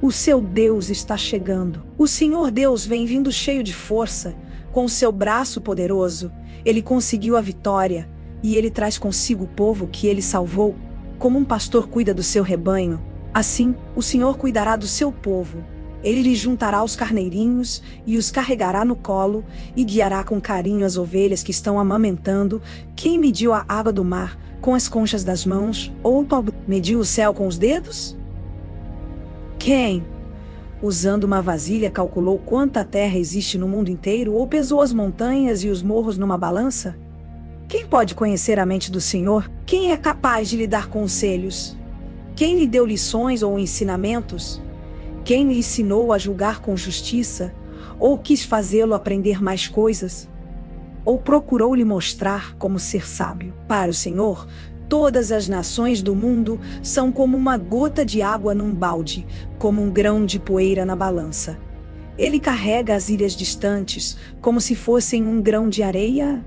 o seu Deus está chegando. O Senhor Deus vem vindo cheio de força, com o seu braço poderoso. Ele conseguiu a vitória, e ele traz consigo o povo que ele salvou. Como um pastor cuida do seu rebanho, assim o Senhor cuidará do seu povo. Ele lhe juntará os carneirinhos e os carregará no colo e guiará com carinho as ovelhas que estão amamentando. Quem mediu a água do mar com as conchas das mãos, ou mediu o céu com os dedos? Quem, usando uma vasilha, calculou quanta terra existe no mundo inteiro, ou pesou as montanhas e os morros numa balança? Quem pode conhecer a mente do Senhor? Quem é capaz de lhe dar conselhos? Quem lhe deu lições ou ensinamentos? Quem lhe ensinou a julgar com justiça? Ou quis fazê-lo aprender mais coisas? Ou procurou lhe mostrar como ser sábio? Para o Senhor, todas as nações do mundo são como uma gota de água num balde, como um grão de poeira na balança. Ele carrega as ilhas distantes, como se fossem um grão de areia.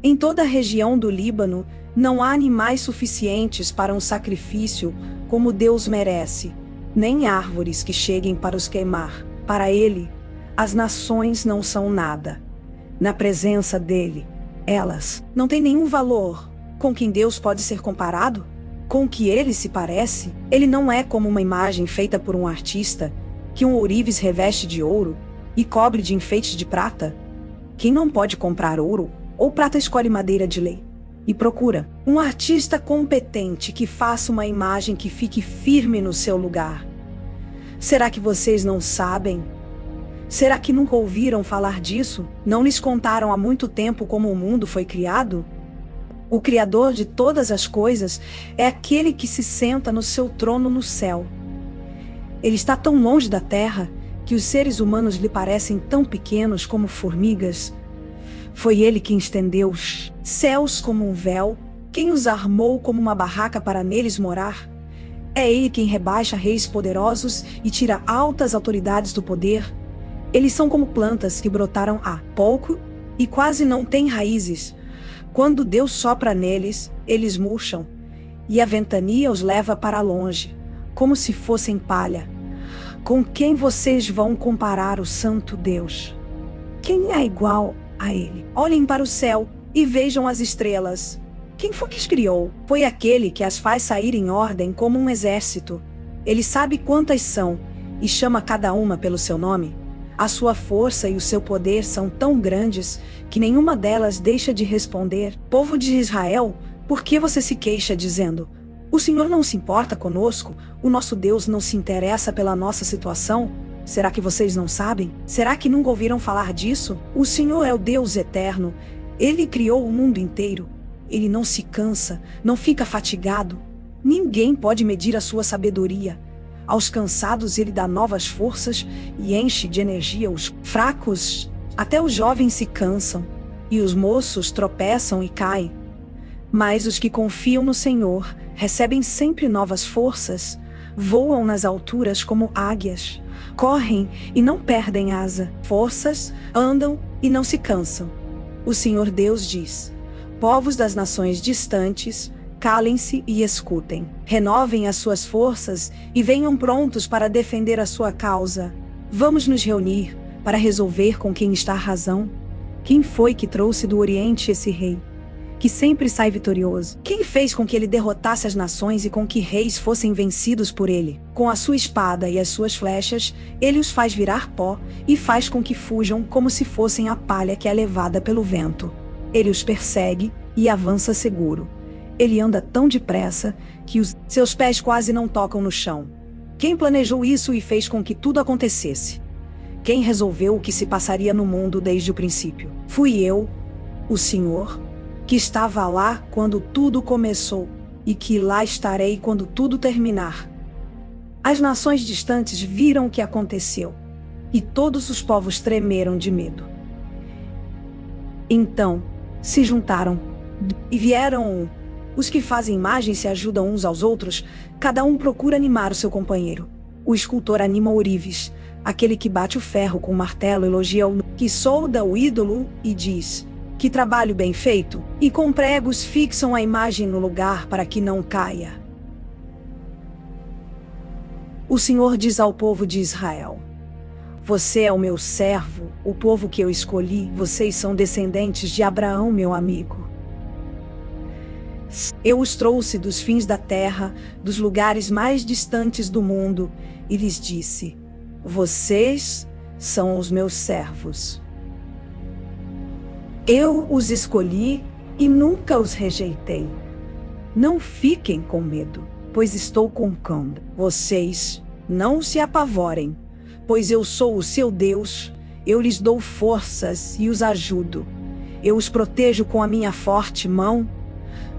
Em toda a região do Líbano, não há animais suficientes para um sacrifício como Deus merece, nem árvores que cheguem para os queimar. Para ele, as nações não são nada. Na presença dele, elas não têm nenhum valor. Com quem Deus pode ser comparado? com que ele se parece? Ele não é como uma imagem feita por um artista, que um ourives reveste de ouro e cobre de enfeites de prata. Quem não pode comprar ouro ou prata escolhe madeira de lei e procura um artista competente que faça uma imagem que fique firme no seu lugar. Será que vocês não sabem? Será que nunca ouviram falar disso? Não lhes contaram há muito tempo como o mundo foi criado? O Criador de todas as coisas é aquele que se senta no seu trono no céu. Ele está tão longe da terra que os seres humanos lhe parecem tão pequenos como formigas. Foi ele quem estendeu os céus como um véu, quem os armou como uma barraca para neles morar. É ele quem rebaixa reis poderosos e tira altas autoridades do poder. Eles são como plantas que brotaram há pouco e quase não têm raízes. Quando Deus sopra neles, eles murcham, e a ventania os leva para longe, como se fossem palha. Com quem vocês vão comparar o santo Deus? Quem é igual a ele? Olhem para o céu e vejam as estrelas. Quem foi que as criou? Foi aquele que as faz sair em ordem como um exército. Ele sabe quantas são e chama cada uma pelo seu nome. A sua força e o seu poder são tão grandes que nenhuma delas deixa de responder. Povo de Israel, por que você se queixa dizendo: o Senhor não se importa conosco, o nosso Deus não se interessa pela nossa situação? Será que vocês não sabem? Será que nunca ouviram falar disso? O Senhor é o Deus eterno. Ele criou o mundo inteiro. Ele não se cansa, não fica fatigado. Ninguém pode medir a sua sabedoria. Aos cansados ele dá novas forças e enche de energia os fracos. Até os jovens se cansam, e os moços tropeçam e caem. Mas os que confiam no Senhor recebem sempre novas forças, voam nas alturas como águias, correm e não perdem asa, forças, andam e não se cansam. O Senhor Deus diz: povos das nações distantes, calem-se e escutem. Renovem as suas forças e venham prontos para defender a sua causa. Vamos nos reunir para resolver com quem está a razão. Quem foi que trouxe do Oriente esse rei, que sempre sai vitorioso? Quem fez com que ele derrotasse as nações e com que reis fossem vencidos por ele? Com a sua espada e as suas flechas, ele os faz virar pó e faz com que fujam como se fossem a palha que é levada pelo vento. Ele os persegue e avança seguro. Ele anda tão depressa que os seus pés quase não tocam no chão. Quem planejou isso e fez com que tudo acontecesse? Quem resolveu o que se passaria no mundo desde o princípio? Fui eu, o Senhor, que estava lá quando tudo começou e que lá estarei quando tudo terminar. As nações distantes viram o que aconteceu e todos os povos tremeram de medo. Então se juntaram e vieram. Os que fazem imagens se ajudam uns aos outros, cada um procura animar o seu companheiro. O escultor anima o ourives, aquele que bate o ferro com o martelo elogia o que solda o ídolo e diz: que trabalho bem feito, e com pregos fixam a imagem no lugar para que não caia. O Senhor diz ao povo de Israel: você é o meu servo, o povo que eu escolhi, vocês são descendentes de Abraão, meu amigo. Eu os trouxe dos fins da terra, dos lugares mais distantes do mundo, e lhes disse: vocês são os meus servos. Eu os escolhi e nunca os rejeitei. Não fiquem com medo, pois estou com vocês. Não se apavorem, pois eu sou o seu Deus. Eu lhes dou forças e os ajudo. Eu os protejo com a minha forte mão.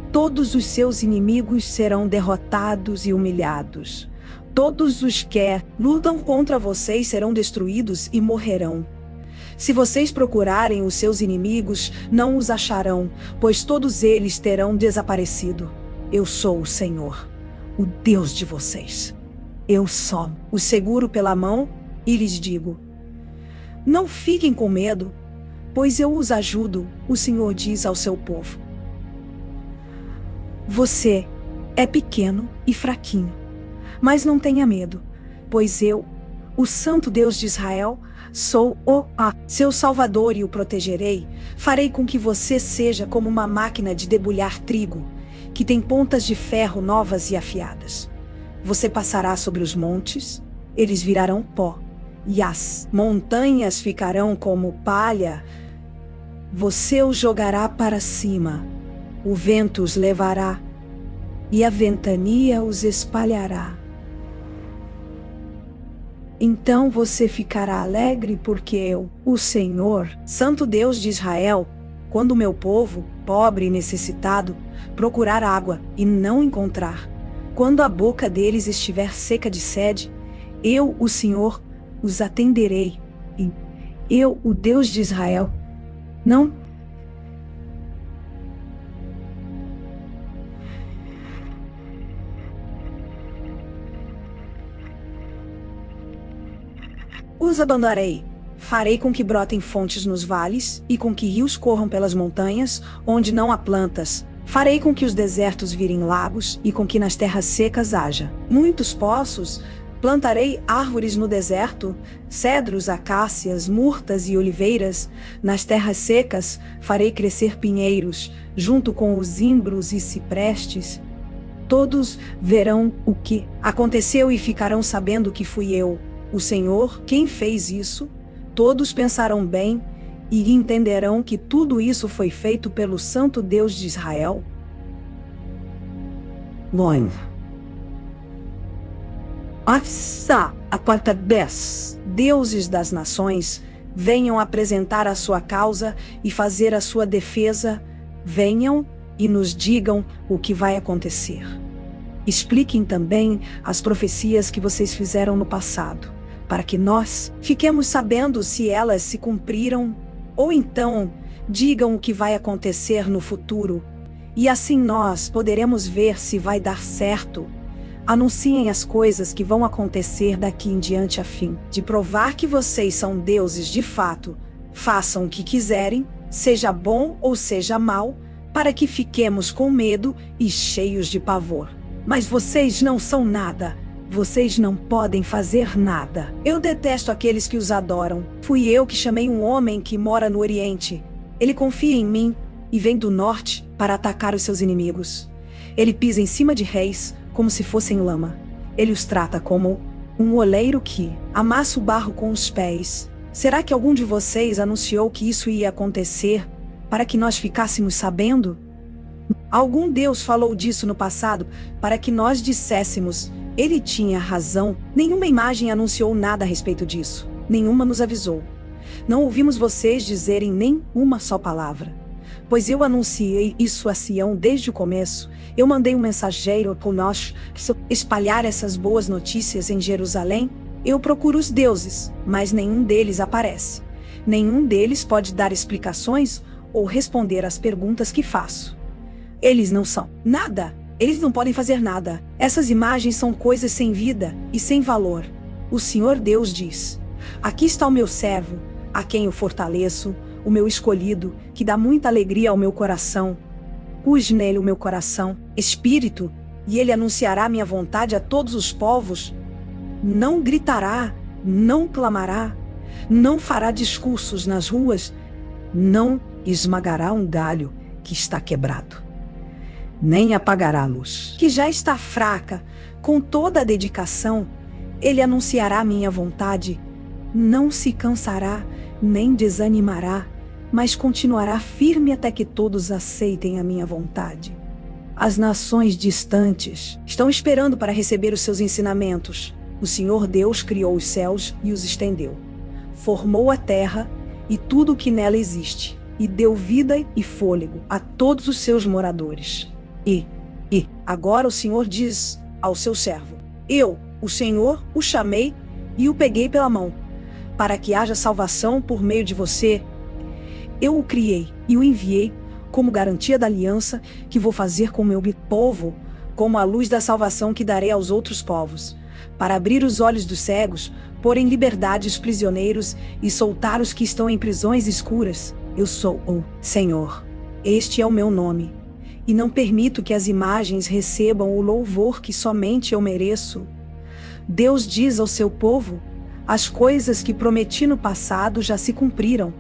Todos os seus inimigos serão derrotados e humilhados. Todos os que lutam contra vocês serão destruídos e morrerão. Se vocês procurarem os seus inimigos, não os acharão, pois todos eles terão desaparecido. Eu sou o Senhor, o Deus de vocês. Eu só os seguro pela mão e lhes digo: não fiquem com medo, pois eu os ajudo, o Senhor diz ao seu povo. Você é pequeno e fraquinho, mas não tenha medo, pois eu, o Santo Deus de Israel, sou seu Salvador e o protegerei. Farei com que você seja como uma máquina de debulhar trigo, que tem pontas de ferro novas e afiadas. Você passará sobre os montes, eles virarão pó, e as montanhas ficarão como palha. Você os jogará para cima, o vento os levará, e a ventania os espalhará. Então você ficará alegre porque eu, o Senhor, Santo Deus de Israel, quando o meu povo, pobre e necessitado, procurar água e não encontrar, quando a boca deles estiver seca de sede, eu, o Senhor, os atenderei, e eu, o Deus de Israel, não os abandonarei. Farei com que brotem fontes nos vales, e com que rios corram pelas montanhas, onde não há plantas. Farei com que os desertos virem lagos, e com que nas terras secas haja muitos poços. Plantarei árvores no deserto, cedros, acácias, murtas e oliveiras. Nas terras secas farei crescer pinheiros, junto com os zimbros e ciprestes. Todos verão o que aconteceu e ficarão sabendo que fui eu, o Senhor, quem fez isso. Todos pensarão bem e entenderão que tudo isso foi feito pelo Santo Deus de Israel. Loin. Afsa, a quarta vez, deuses das nações, venham apresentar a sua causa e fazer a sua defesa. Venham e nos digam o que vai acontecer. Expliquem também as profecias que vocês fizeram no passado, para que nós fiquemos sabendo se elas se cumpriram, ou então digam o que vai acontecer no futuro, e assim nós poderemos ver se vai dar certo. Anunciem as coisas que vão acontecer daqui em diante a fim de provar que vocês são deuses de fato. Façam o que quiserem, seja bom ou seja mal, para que fiquemos com medo e cheios de pavor. Mas vocês não são nada. Vocês não podem fazer nada. Eu detesto aqueles que os adoram. Fui eu que chamei um homem que mora no Oriente. Ele confia em mim e vem do norte para atacar os seus inimigos. Ele pisa em cima de reis como se fossem lama. Ele os trata como um oleiro que amassa o barro com os pés. Será que algum de vocês anunciou que isso ia acontecer para que nós ficássemos sabendo? Algum Deus falou disso no passado para que nós disséssemos: ele tinha razão. Nenhuma imagem anunciou nada a respeito disso. Nenhuma nos avisou. Não ouvimos vocês dizerem nem uma só palavra. Pois eu anunciei isso a Sião desde o começo. Eu mandei um mensageiro por nós espalhar essas boas notícias em Jerusalém. Eu procuro os deuses, mas nenhum deles aparece. Nenhum deles pode dar explicações ou responder às perguntas que faço. Eles não são nada. Eles não podem fazer nada. Essas imagens são coisas sem vida e sem valor. O Senhor Deus diz: aqui está o meu servo, a quem eu fortaleço, o meu escolhido, que dá muita alegria ao meu coração. Pus nele o meu coração, espírito, e ele anunciará minha vontade a todos os povos. Não gritará, não clamará, não fará discursos nas ruas, não esmagará um galho que está quebrado, nem apagará a luz que já está fraca. Com toda a dedicação, ele anunciará minha vontade. Não se cansará, nem desanimará, mas continuará firme até que todos aceitem a minha vontade. As nações distantes estão esperando para receber os seus ensinamentos. O Senhor Deus criou os céus e os estendeu. Formou a terra e tudo o que nela existe, e deu vida e fôlego a todos os seus moradores. E agora o Senhor diz ao seu servo: eu, o Senhor, o chamei e o peguei pela mão, para que haja salvação por meio de você. Eu o criei e o enviei como garantia da aliança que vou fazer com o meu povo, como a luz da salvação que darei aos outros povos, para abrir os olhos dos cegos, pôr em liberdade os prisioneiros e soltar os que estão em prisões escuras. Eu sou o Senhor. Este é o meu nome. E não permito que as imagens recebam o louvor que somente eu mereço. Deus diz ao seu povo: as coisas que prometi no passado já se cumpriram.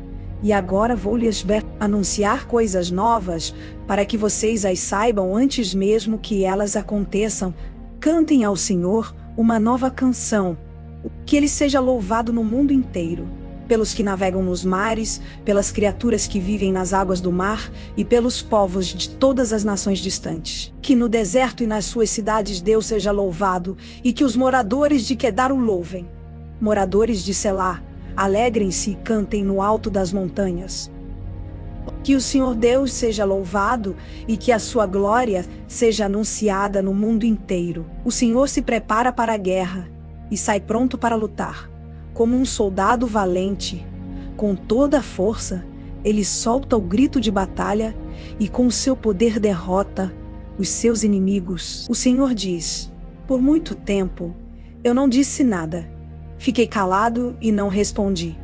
E agora vou-lhes anunciar coisas novas, para que vocês as saibam antes mesmo que elas aconteçam. Cantem ao Senhor uma nova canção. Que Ele seja louvado no mundo inteiro, pelos que navegam nos mares, pelas criaturas que vivem nas águas do mar e pelos povos de todas as nações distantes. Que no deserto e nas suas cidades Deus seja louvado, e que os moradores de Quedar o louvem. Moradores de Selá, alegrem-se e cantem no alto das montanhas. Que o Senhor Deus seja louvado e que a sua glória seja anunciada no mundo inteiro. O Senhor se prepara para a guerra e sai pronto para lutar. Como um soldado valente, com toda a força, ele solta o grito de batalha e com o seu poder derrota os seus inimigos. O Senhor diz: por muito tempo eu não disse nada. Fiquei calado e não respondi.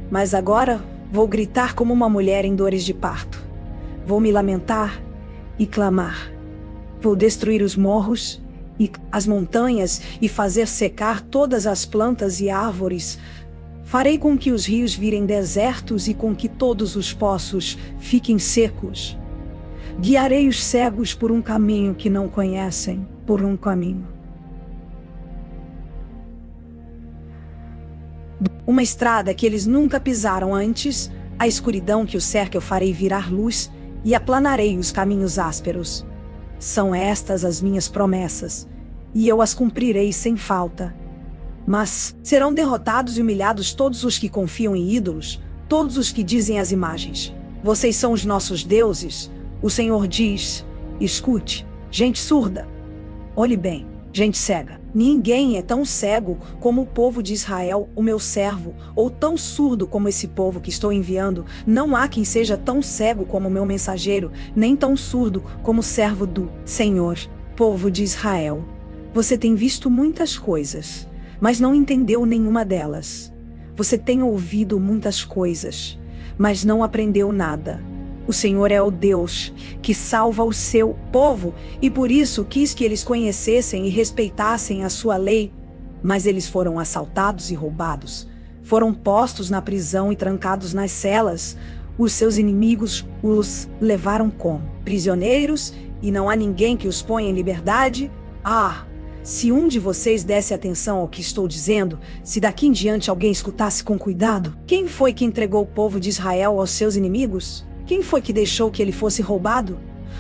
Mas agora vou gritar como uma mulher em dores de parto. Vou me lamentar e clamar. Vou destruir os morros e as montanhas e fazer secar todas as plantas e árvores. Farei com que os rios virem desertos e com que todos os poços fiquem secos. Guiarei os cegos por um caminho que não conhecem, por um caminho. Uma estrada que eles nunca pisaram antes, a escuridão que o cerca eu farei virar luz, e aplanarei os caminhos ásperos. São estas as minhas promessas, e eu as cumprirei sem falta. Mas serão derrotados e humilhados todos os que confiam em ídolos, todos os que dizem às imagens: vocês são os nossos deuses. O Senhor diz: escute, gente surda. Olhe bem, gente cega. Ninguém é tão cego como o povo de Israel, o meu servo, ou tão surdo como esse povo que estou enviando. Não há quem seja tão cego como o meu mensageiro, nem tão surdo como o servo do Senhor. Povo de Israel, você tem visto muitas coisas, mas não entendeu nenhuma delas. Você tem ouvido muitas coisas, mas não aprendeu nada. O Senhor é o Deus que salva o seu povo, e por isso quis que eles conhecessem e respeitassem a sua lei. Mas eles foram assaltados e roubados. Foram postos na prisão e trancados nas celas. Os seus inimigos os levaram como prisioneiros, e não há ninguém que os ponha em liberdade. Ah! Se um de vocês desse atenção ao que estou dizendo, se daqui em diante alguém escutasse com cuidado, quem foi que entregou o povo de Israel aos seus inimigos? Quem foi que deixou que ele fosse roubado?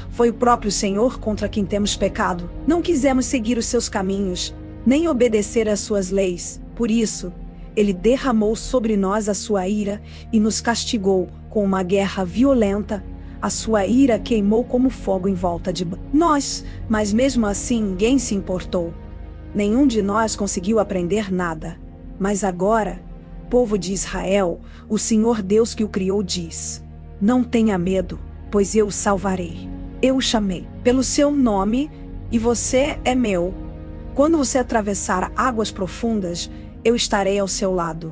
Foi o próprio Senhor contra quem temos pecado. Não quisemos seguir os seus caminhos, nem obedecer às suas leis. Por isso, ele derramou sobre nós a sua ira e nos castigou com uma guerra violenta. A sua ira queimou como fogo em volta de nós, mas mesmo assim ninguém se importou. Nenhum de nós conseguiu aprender nada. Mas agora, povo de Israel, o Senhor Deus que o criou diz: não tenha medo, pois eu o salvarei. Eu o chamei pelo seu nome, e você é meu. Quando você atravessar águas profundas, eu estarei ao seu lado,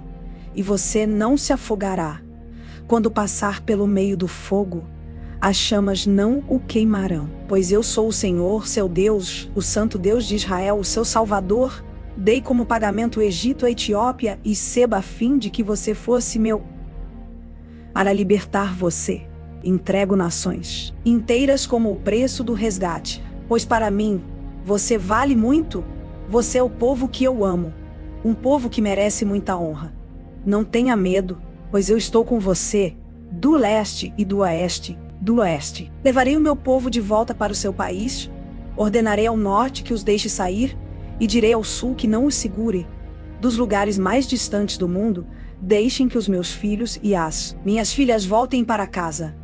e você não se afogará. Quando passar pelo meio do fogo, as chamas não o queimarão. Pois eu sou o Senhor, seu Deus, o Santo Deus de Israel, o seu Salvador. Dei como pagamento o Egito, a Etiópia e Seba, a fim de que você fosse meu. Para libertar você, entrego nações inteiras como o preço do resgate. Pois para mim, você vale muito. Você é o povo que eu amo, um povo que merece muita honra. Não tenha medo, pois eu estou com você, do leste e do oeste. Do oeste, levarei o meu povo de volta para o seu país. Ordenarei ao norte que os deixe sair, e direi ao sul que não os segure. Dos lugares mais distantes do mundo, deixem que os meus filhos e as minhas filhas voltem para casa.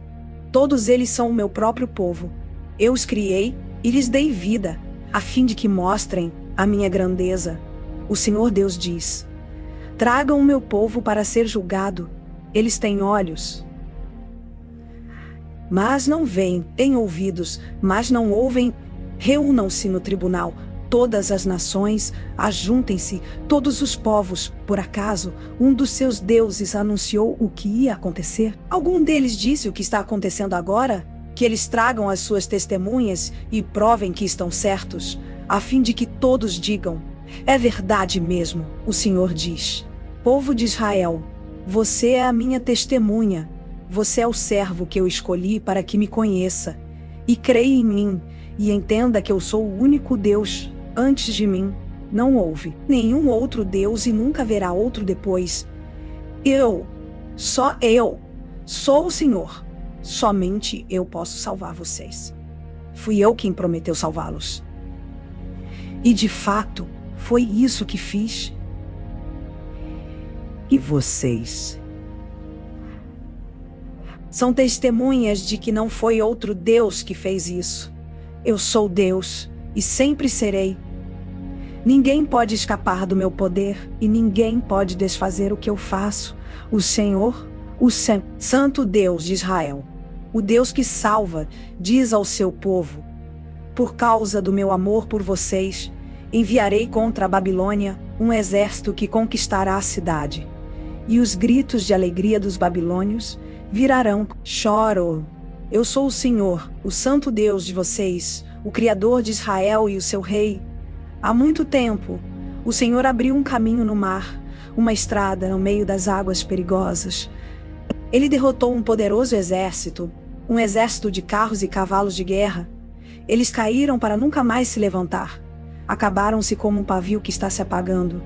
Todos eles são o meu próprio povo. Eu os criei e lhes dei vida, a fim de que mostrem a minha grandeza. O Senhor Deus diz: tragam o meu povo para ser julgado. Eles têm olhos, mas não veem, têm ouvidos, mas não ouvem. Reúnam-se no tribunal todas as nações, ajuntem-se todos os povos. Por acaso, um dos seus deuses anunciou o que ia acontecer? Algum deles disse o que está acontecendo agora? Que eles tragam as suas testemunhas e provem que estão certos, a fim de que todos digam: é verdade mesmo, o Senhor diz. Povo de Israel, Você é a minha testemunha. Você é o servo que eu escolhi para que me conheça. E creia em mim, e entenda que eu sou o único Deus. Antes de mim, não houve nenhum outro Deus e nunca haverá outro depois. Só eu, sou o Senhor. Somente eu posso salvar vocês. Fui eu quem prometeu salvá-los. E de fato, foi isso que fiz. E vocês são testemunhas de que não foi outro Deus que fez isso. Eu sou Deus e sempre serei. Ninguém pode escapar do meu poder e ninguém pode desfazer o que eu faço. O Senhor, Santo Deus de Israel, o Deus que salva, diz ao seu povo: por causa do meu amor por vocês, enviarei contra a Babilônia um exército que conquistará a cidade. E os gritos de alegria dos babilônios virarão choro. Eu sou o Senhor, o Santo Deus de vocês, o Criador de Israel e o seu Rei. Há muito tempo, o Senhor abriu um caminho no mar, uma estrada no meio das águas perigosas. Ele derrotou um poderoso exército, um exército de carros e cavalos de guerra. Eles caíram para nunca mais se levantar. Acabaram-se como um pavio que está se apagando.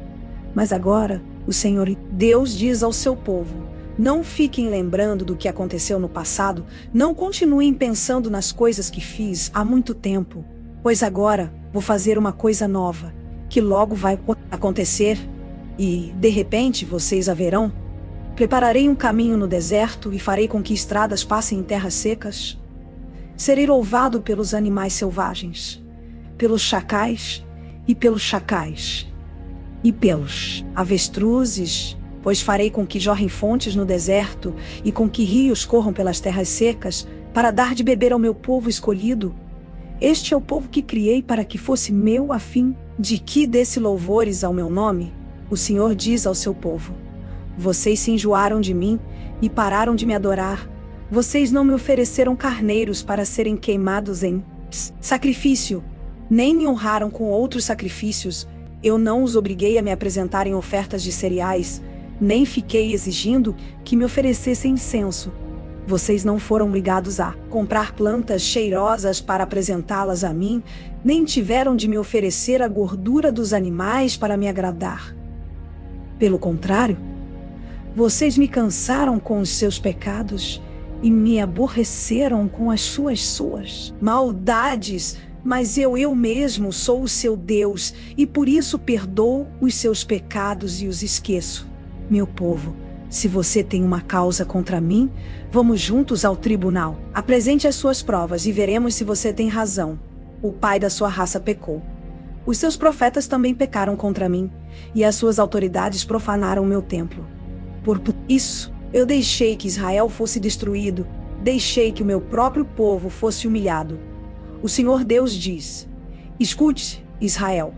Mas agora, o Senhor Deus diz ao seu povo: não fiquem lembrando do que aconteceu no passado, não continuem pensando nas coisas que fiz há muito tempo, pois agora vou fazer uma coisa nova, que logo vai acontecer, e, de repente, vocês a verão. Prepararei um caminho no deserto e farei com que estradas passem em terras secas. Serei louvado pelos animais selvagens, pelos chacais e pelos avestruzes, pois farei com que jorrem fontes no deserto e com que rios corram pelas terras secas, para dar de beber ao meu povo escolhido. Este é o povo que criei para que fosse meu, a fim de que desse louvores ao meu nome. O Senhor diz ao seu povo: vocês se enjoaram de mim e pararam de me adorar. Vocês não me ofereceram carneiros para serem queimados em sacrifício, nem me honraram com outros sacrifícios. Eu não os obriguei a me apresentarem ofertas de cereais, nem fiquei exigindo que me oferecessem incenso. Vocês não foram obrigados a comprar plantas cheirosas para apresentá-las a mim, nem tiveram de me oferecer a gordura dos animais para me agradar. Pelo contrário, vocês me cansaram com os seus pecados e me aborreceram com as suas maldades. Mas eu mesmo sou o seu Deus, e por isso perdoo os seus pecados e os esqueço. Meu povo, se você tem uma causa contra mim, vamos juntos ao tribunal. Apresente as suas provas e veremos se você tem razão. O pai da sua raça pecou. Os seus profetas também pecaram contra mim, e as suas autoridades profanaram o meu templo. Por isso, eu deixei que Israel fosse destruído, deixei que o meu próprio povo fosse humilhado. O Senhor Deus diz: escute, Israel,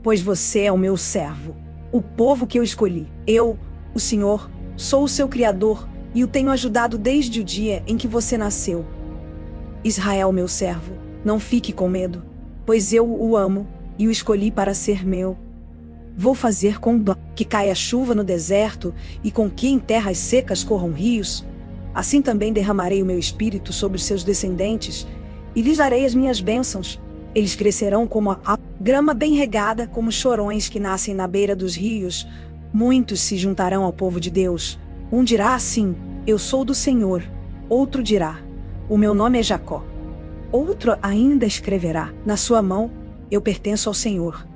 pois você é o meu servo, o povo que eu escolhi. Eu, o Senhor, sou o seu Criador e o tenho ajudado desde o dia em que você nasceu. Israel, meu servo, não fique com medo, pois eu o amo e o escolhi para ser meu. Vou fazer com que caia chuva no deserto e com que em terras secas corram rios. Assim também derramarei o meu espírito sobre os seus descendentes e lhes darei as minhas bênçãos. Eles crescerão como a grama bem regada, como chorões que nascem na beira dos rios. Muitos se juntarão ao povo de Deus. Um dirá assim: eu sou do Senhor. Outro dirá: o meu nome é Jacó. Outro ainda escreverá na sua mão: eu pertenço ao Senhor.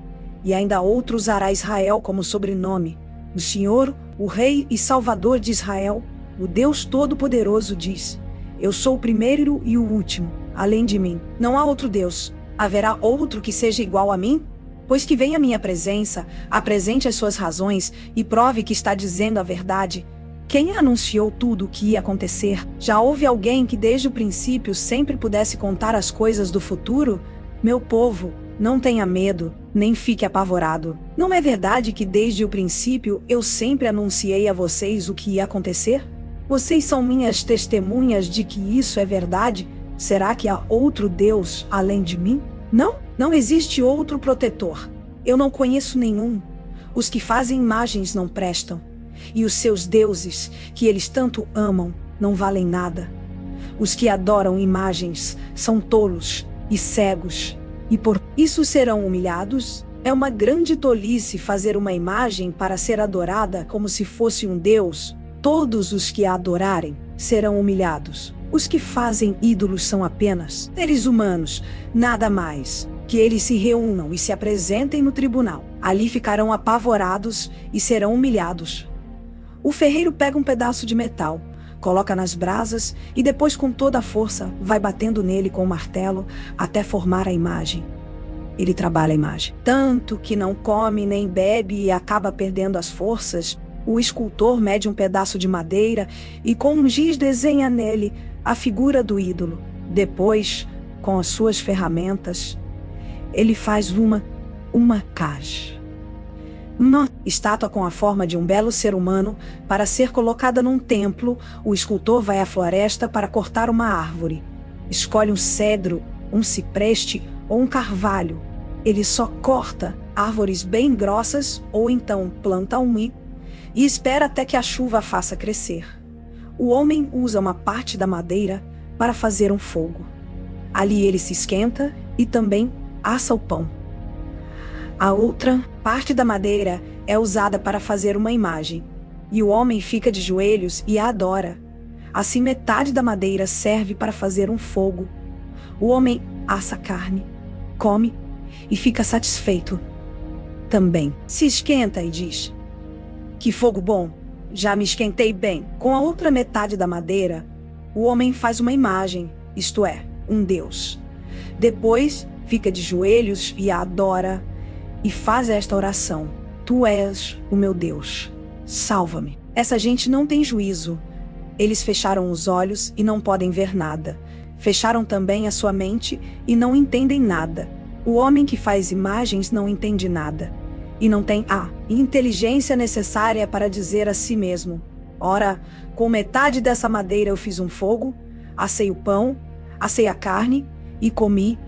E ainda outro usará Israel como sobrenome. O Senhor, o Rei e Salvador de Israel, o Deus Todo-Poderoso diz: eu sou o primeiro e o último. Além de mim, não há outro Deus. Haverá outro que seja igual a mim? Pois que venha à minha presença, apresente as suas razões e prove que está dizendo a verdade. Quem anunciou tudo o que ia acontecer? Já houve alguém que desde o princípio sempre pudesse contar as coisas do futuro? Meu povo, não tenha medo, nem fique apavorado. Não é verdade que desde o princípio eu sempre anunciei a vocês o que ia acontecer? Vocês são minhas testemunhas de que isso é verdade. Será que há outro Deus além de mim? Não existe outro protetor. Eu não conheço nenhum. Os que fazem imagens não prestam. e os seus deuses, que eles tanto amam, não valem nada. Os que adoram imagens são tolos e cegos, e por isso serão humilhados. É uma grande tolice fazer uma imagem para ser adorada como se fosse um deus. Todos os que a adorarem serão humilhados. Os que fazem ídolos são apenas seres humanos, nada mais. Que eles se reúnam e se apresentem no tribunal. Ali ficarão apavorados e serão humilhados. O ferreiro pega um pedaço de metal, coloca nas brasas e depois com toda a força vai batendo nele com o martelo até formar a imagem. Ele trabalha a imagem, tanto que não come nem bebe e acaba perdendo as forças. O escultor mede um pedaço de madeira e com um giz desenha nele a figura do ídolo. Depois, com as suas ferramentas, ele faz uma caixa. Uma estátua com a forma de um belo ser humano para ser colocada num templo. O escultor vai à floresta para cortar uma árvore. Escolhe um cedro, um cipreste ou um carvalho. Ele só corta árvores bem grossas ou então planta um e espera até que a chuva faça crescer. O homem usa uma parte da madeira para fazer um fogo. Ali ele se esquenta e também assa o pão. A outra parte da madeira é usada para fazer uma imagem, e o homem fica de joelhos e a adora. Assim metade da madeira serve para fazer um fogo. O homem assa a carne, come e fica satisfeito. Também se esquenta e diz: que fogo bom, já me esquentei bem. Com a outra metade da madeira, o homem faz uma imagem, isto é, um deus. Depois fica de joelhos e a adora e faz esta oração: tu és o meu Deus, salva-me. Essa gente não tem juízo. Eles fecharam os olhos e não podem ver nada. Fecharam também a sua mente e não entendem nada. O homem que faz imagens não entende nada e não tem a inteligência necessária para dizer a si mesmo: ora, com metade dessa madeira eu fiz um fogo, assei o pão, assei a carne e comi,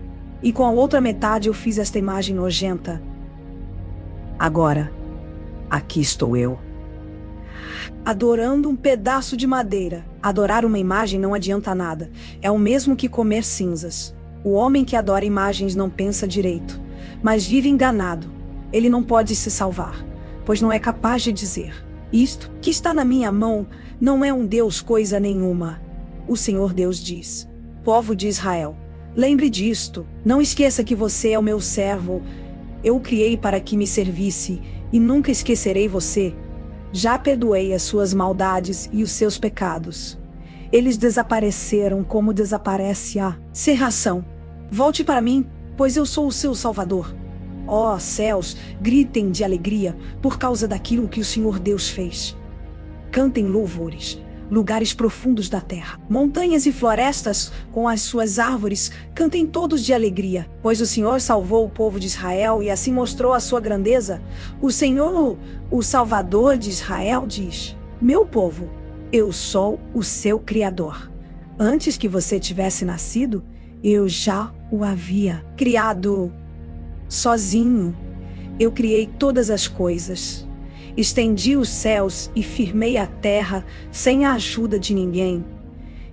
e com a outra metade eu fiz esta imagem nojenta. Agora, aqui estou eu, adorando um pedaço de madeira. Adorar uma imagem não adianta nada. É o mesmo que comer cinzas. O homem que adora imagens não pensa direito, mas vive enganado. Ele não pode se salvar, pois não é capaz de dizer: isto que está na minha mão não é um Deus coisa nenhuma. O Senhor Deus diz: povo de Israel, lembre disto, não esqueça que você é o meu servo. Eu o criei para que me servisse, e nunca esquecerei você. Já perdoei as suas maldades e os seus pecados. Eles desapareceram como desaparece a serração. Volte para mim, pois eu sou o seu Salvador. Ó céus, gritem de alegria por causa daquilo que o Senhor Deus fez. Cantem louvores, lugares profundos da terra. Montanhas e florestas, com as suas árvores, cantem todos de alegria, pois o Senhor salvou o povo de Israel e assim mostrou a sua grandeza. O Senhor, o Salvador de Israel, diz: meu povo, eu sou o seu Criador. Antes que você tivesse nascido, eu já o havia criado. Sozinho, eu criei todas as coisas. Estendi os céus e firmei a terra sem a ajuda de ninguém.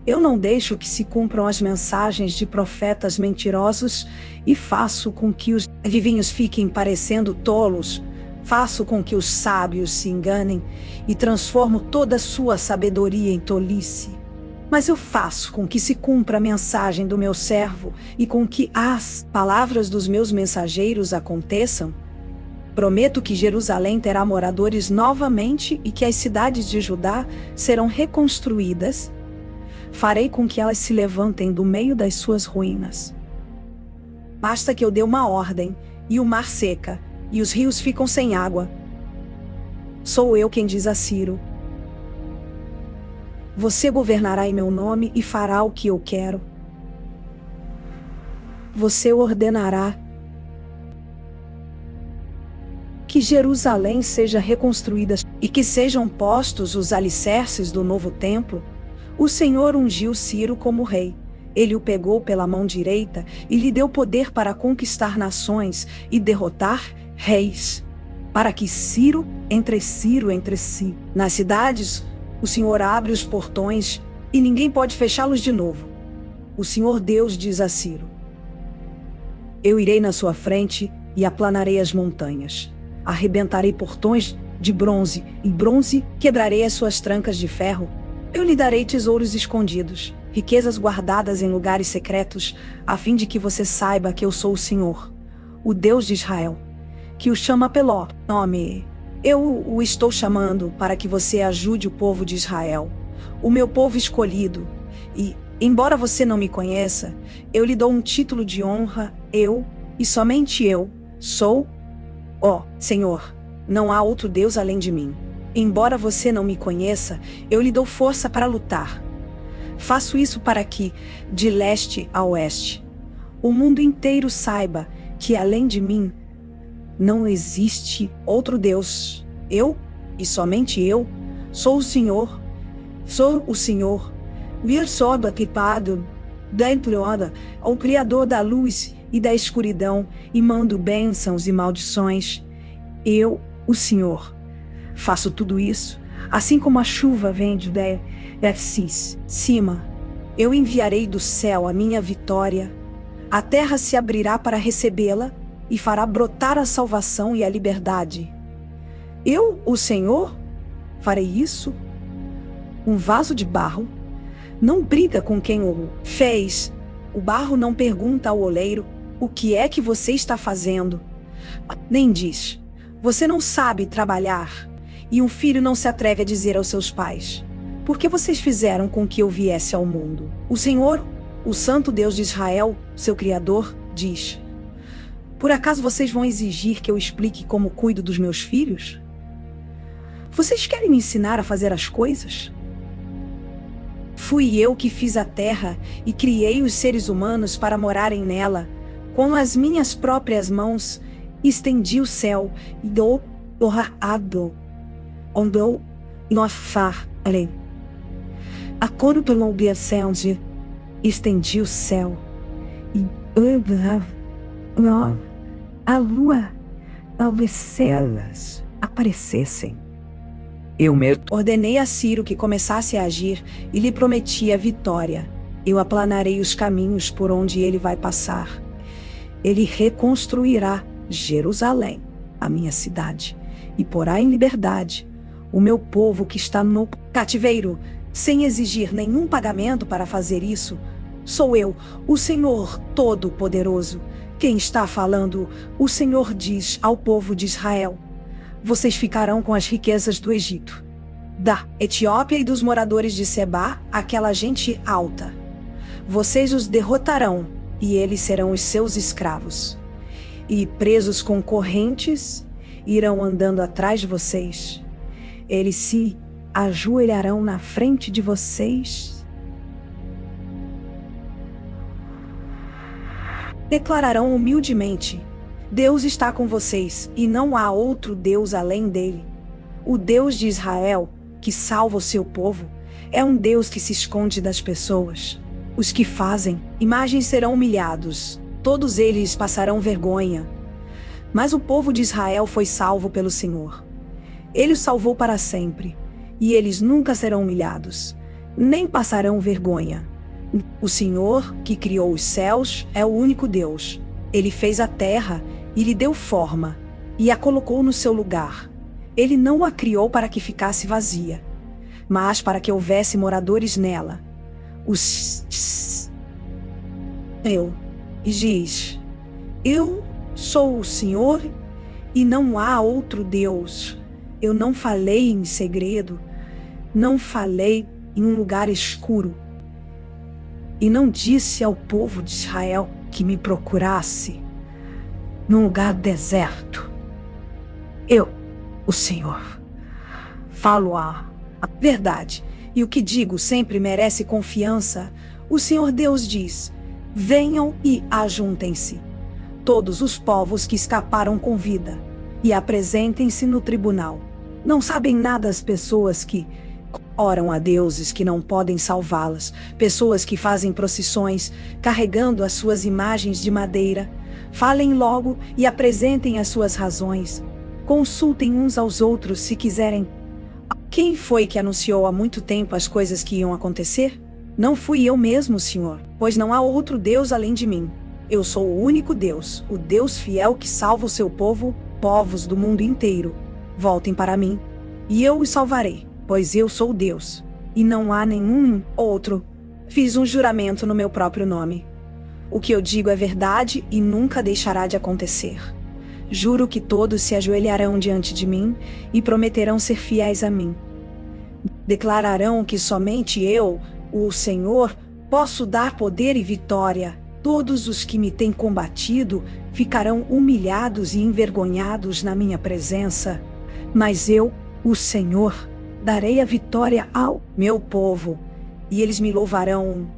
Eu não deixo que se cumpram as mensagens de profetas mentirosos e faço com que os adivinhos fiquem parecendo tolos. Faço com que os sábios se enganem e transformo toda a sua sabedoria em tolice. Mas eu faço com que se cumpra a mensagem do meu servo e com que as palavras dos meus mensageiros aconteçam. Prometo que Jerusalém terá moradores novamente e que as cidades de Judá serão reconstruídas. Farei com que elas se levantem do meio das suas ruínas. Basta que eu dê uma ordem, e o mar seca, e os rios ficam sem água. Sou eu quem diz a Ciro: você governará em meu nome e fará o que eu quero. Você ordenará que Jerusalém seja reconstruída e que sejam postos os alicerces do novo templo. O Senhor ungiu Ciro como rei. Ele o pegou pela mão direita e lhe deu poder para conquistar nações e derrotar reis. para que Ciro entre si. Nas cidades, o Senhor abre os portões e ninguém pode fechá-los de novo. O Senhor Deus diz a Ciro: eu irei na sua frente e aplanarei as montanhas. Arrebentarei portões de bronze, e bronze quebrarei as suas trancas de ferro. Eu lhe darei tesouros escondidos, riquezas guardadas em lugares secretos, a fim de que você saiba que eu sou o Senhor, o Deus de Israel, que o chama pelo nome. Eu o estou chamando para que você ajude o povo de Israel, o meu povo escolhido. E, embora você não me conheça, eu lhe dou um título de honra. Eu, e somente eu, sou o Senhor. Não há outro Deus além de mim. Embora você não me conheça, eu lhe dou força para lutar. Faço isso para que, de leste a oeste, o mundo inteiro saiba que além de mim não existe outro Deus. Eu, e somente eu, sou o Senhor. Sou o Senhor. Vir sob equipado, dentro o Criador da luz e da escuridão, e mando bênçãos e maldições. Eu, o Senhor, faço tudo isso, assim como a chuva vem de cima. Eu enviarei do céu a minha vitória. A terra se abrirá para recebê-la e fará brotar a salvação e a liberdade. Eu, o Senhor, farei isso. Um vaso de barro não briga com quem o fez. O barro não pergunta ao oleiro: o que é que você está fazendo? Nem diz: você não sabe trabalhar. E um filho não se atreve a dizer aos seus pais: por que vocês fizeram com que eu viesse ao mundo? O Senhor, o Santo Deus de Israel, seu Criador, diz: por acaso vocês vão exigir que eu explique como cuido dos meus filhos? Vocês querem me ensinar a fazer as coisas? Fui eu que fiz a terra e criei os seres humanos para morarem nela. Com as minhas próprias mãos, estendi o céu e dou dourado, ondou no far além. A cor pelo obediência, estendi o céu e a lua, as estrelas aparecessem. Eu ordenei a Ciro que começasse a agir e lhe prometi a vitória. Eu aplanarei os caminhos por onde ele vai passar. Ele reconstruirá Jerusalém, a minha cidade, e porá em liberdade o meu povo que está no cativeiro, sem exigir nenhum pagamento para fazer isso. Sou eu, o Senhor Todo-Poderoso, quem está falando. O Senhor diz ao povo de Israel: vocês ficarão com as riquezas do Egito, da Etiópia e dos moradores de Sebá, aquela gente alta. Vocês os derrotarão, e eles serão os seus escravos. E presos com correntes, irão andando atrás de vocês. Eles se ajoelharão na frente de vocês. Declararão humildemente: Deus está com vocês, e não há outro Deus além dele. O Deus de Israel, que salva o seu povo, é um Deus que se esconde das pessoas. Os que fazem imagens serão humilhados, todos eles passarão vergonha. Mas o povo de Israel foi salvo pelo Senhor. Ele os salvou para sempre, e eles nunca serão humilhados, nem passarão vergonha. O Senhor, que criou os céus, é o único Deus. Ele fez a terra e lhe deu forma, e a colocou no seu lugar. Ele não a criou para que ficasse vazia, mas para que houvesse moradores nela. E diz: eu sou o Senhor, e não há outro Deus. Eu não falei em segredo, não falei em um lugar escuro, e não disse ao povo de Israel que me procurasse num lugar deserto. Eu, o Senhor, falo a verdade, e o que digo sempre merece confiança. O Senhor Deus diz: venham e ajuntem-se, todos os povos que escaparam com vida, e apresentem-se no tribunal. Não sabem nada as pessoas que oram a deuses que não podem salvá-las, pessoas que fazem procissões, carregando as suas imagens de madeira. Falem logo e apresentem as suas razões. Consultem uns aos outros se quiserem. Quem foi que anunciou há muito tempo as coisas que iam acontecer? Não fui eu mesmo, Senhor, pois não há outro Deus além de mim. Eu sou o único Deus, o Deus fiel que salva o seu povo, povos do mundo inteiro. Voltem para mim, e eu os salvarei, pois eu sou Deus, e não há nenhum outro. Fiz um juramento no meu próprio nome. O que eu digo é verdade e nunca deixará de acontecer. Juro que todos se ajoelharão diante de mim e prometerão ser fiéis a mim. Declararão que somente eu, o Senhor, posso dar poder e vitória. Todos os que me têm combatido ficarão humilhados e envergonhados na minha presença. Mas eu, o Senhor, darei a vitória ao meu povo, e eles me louvarão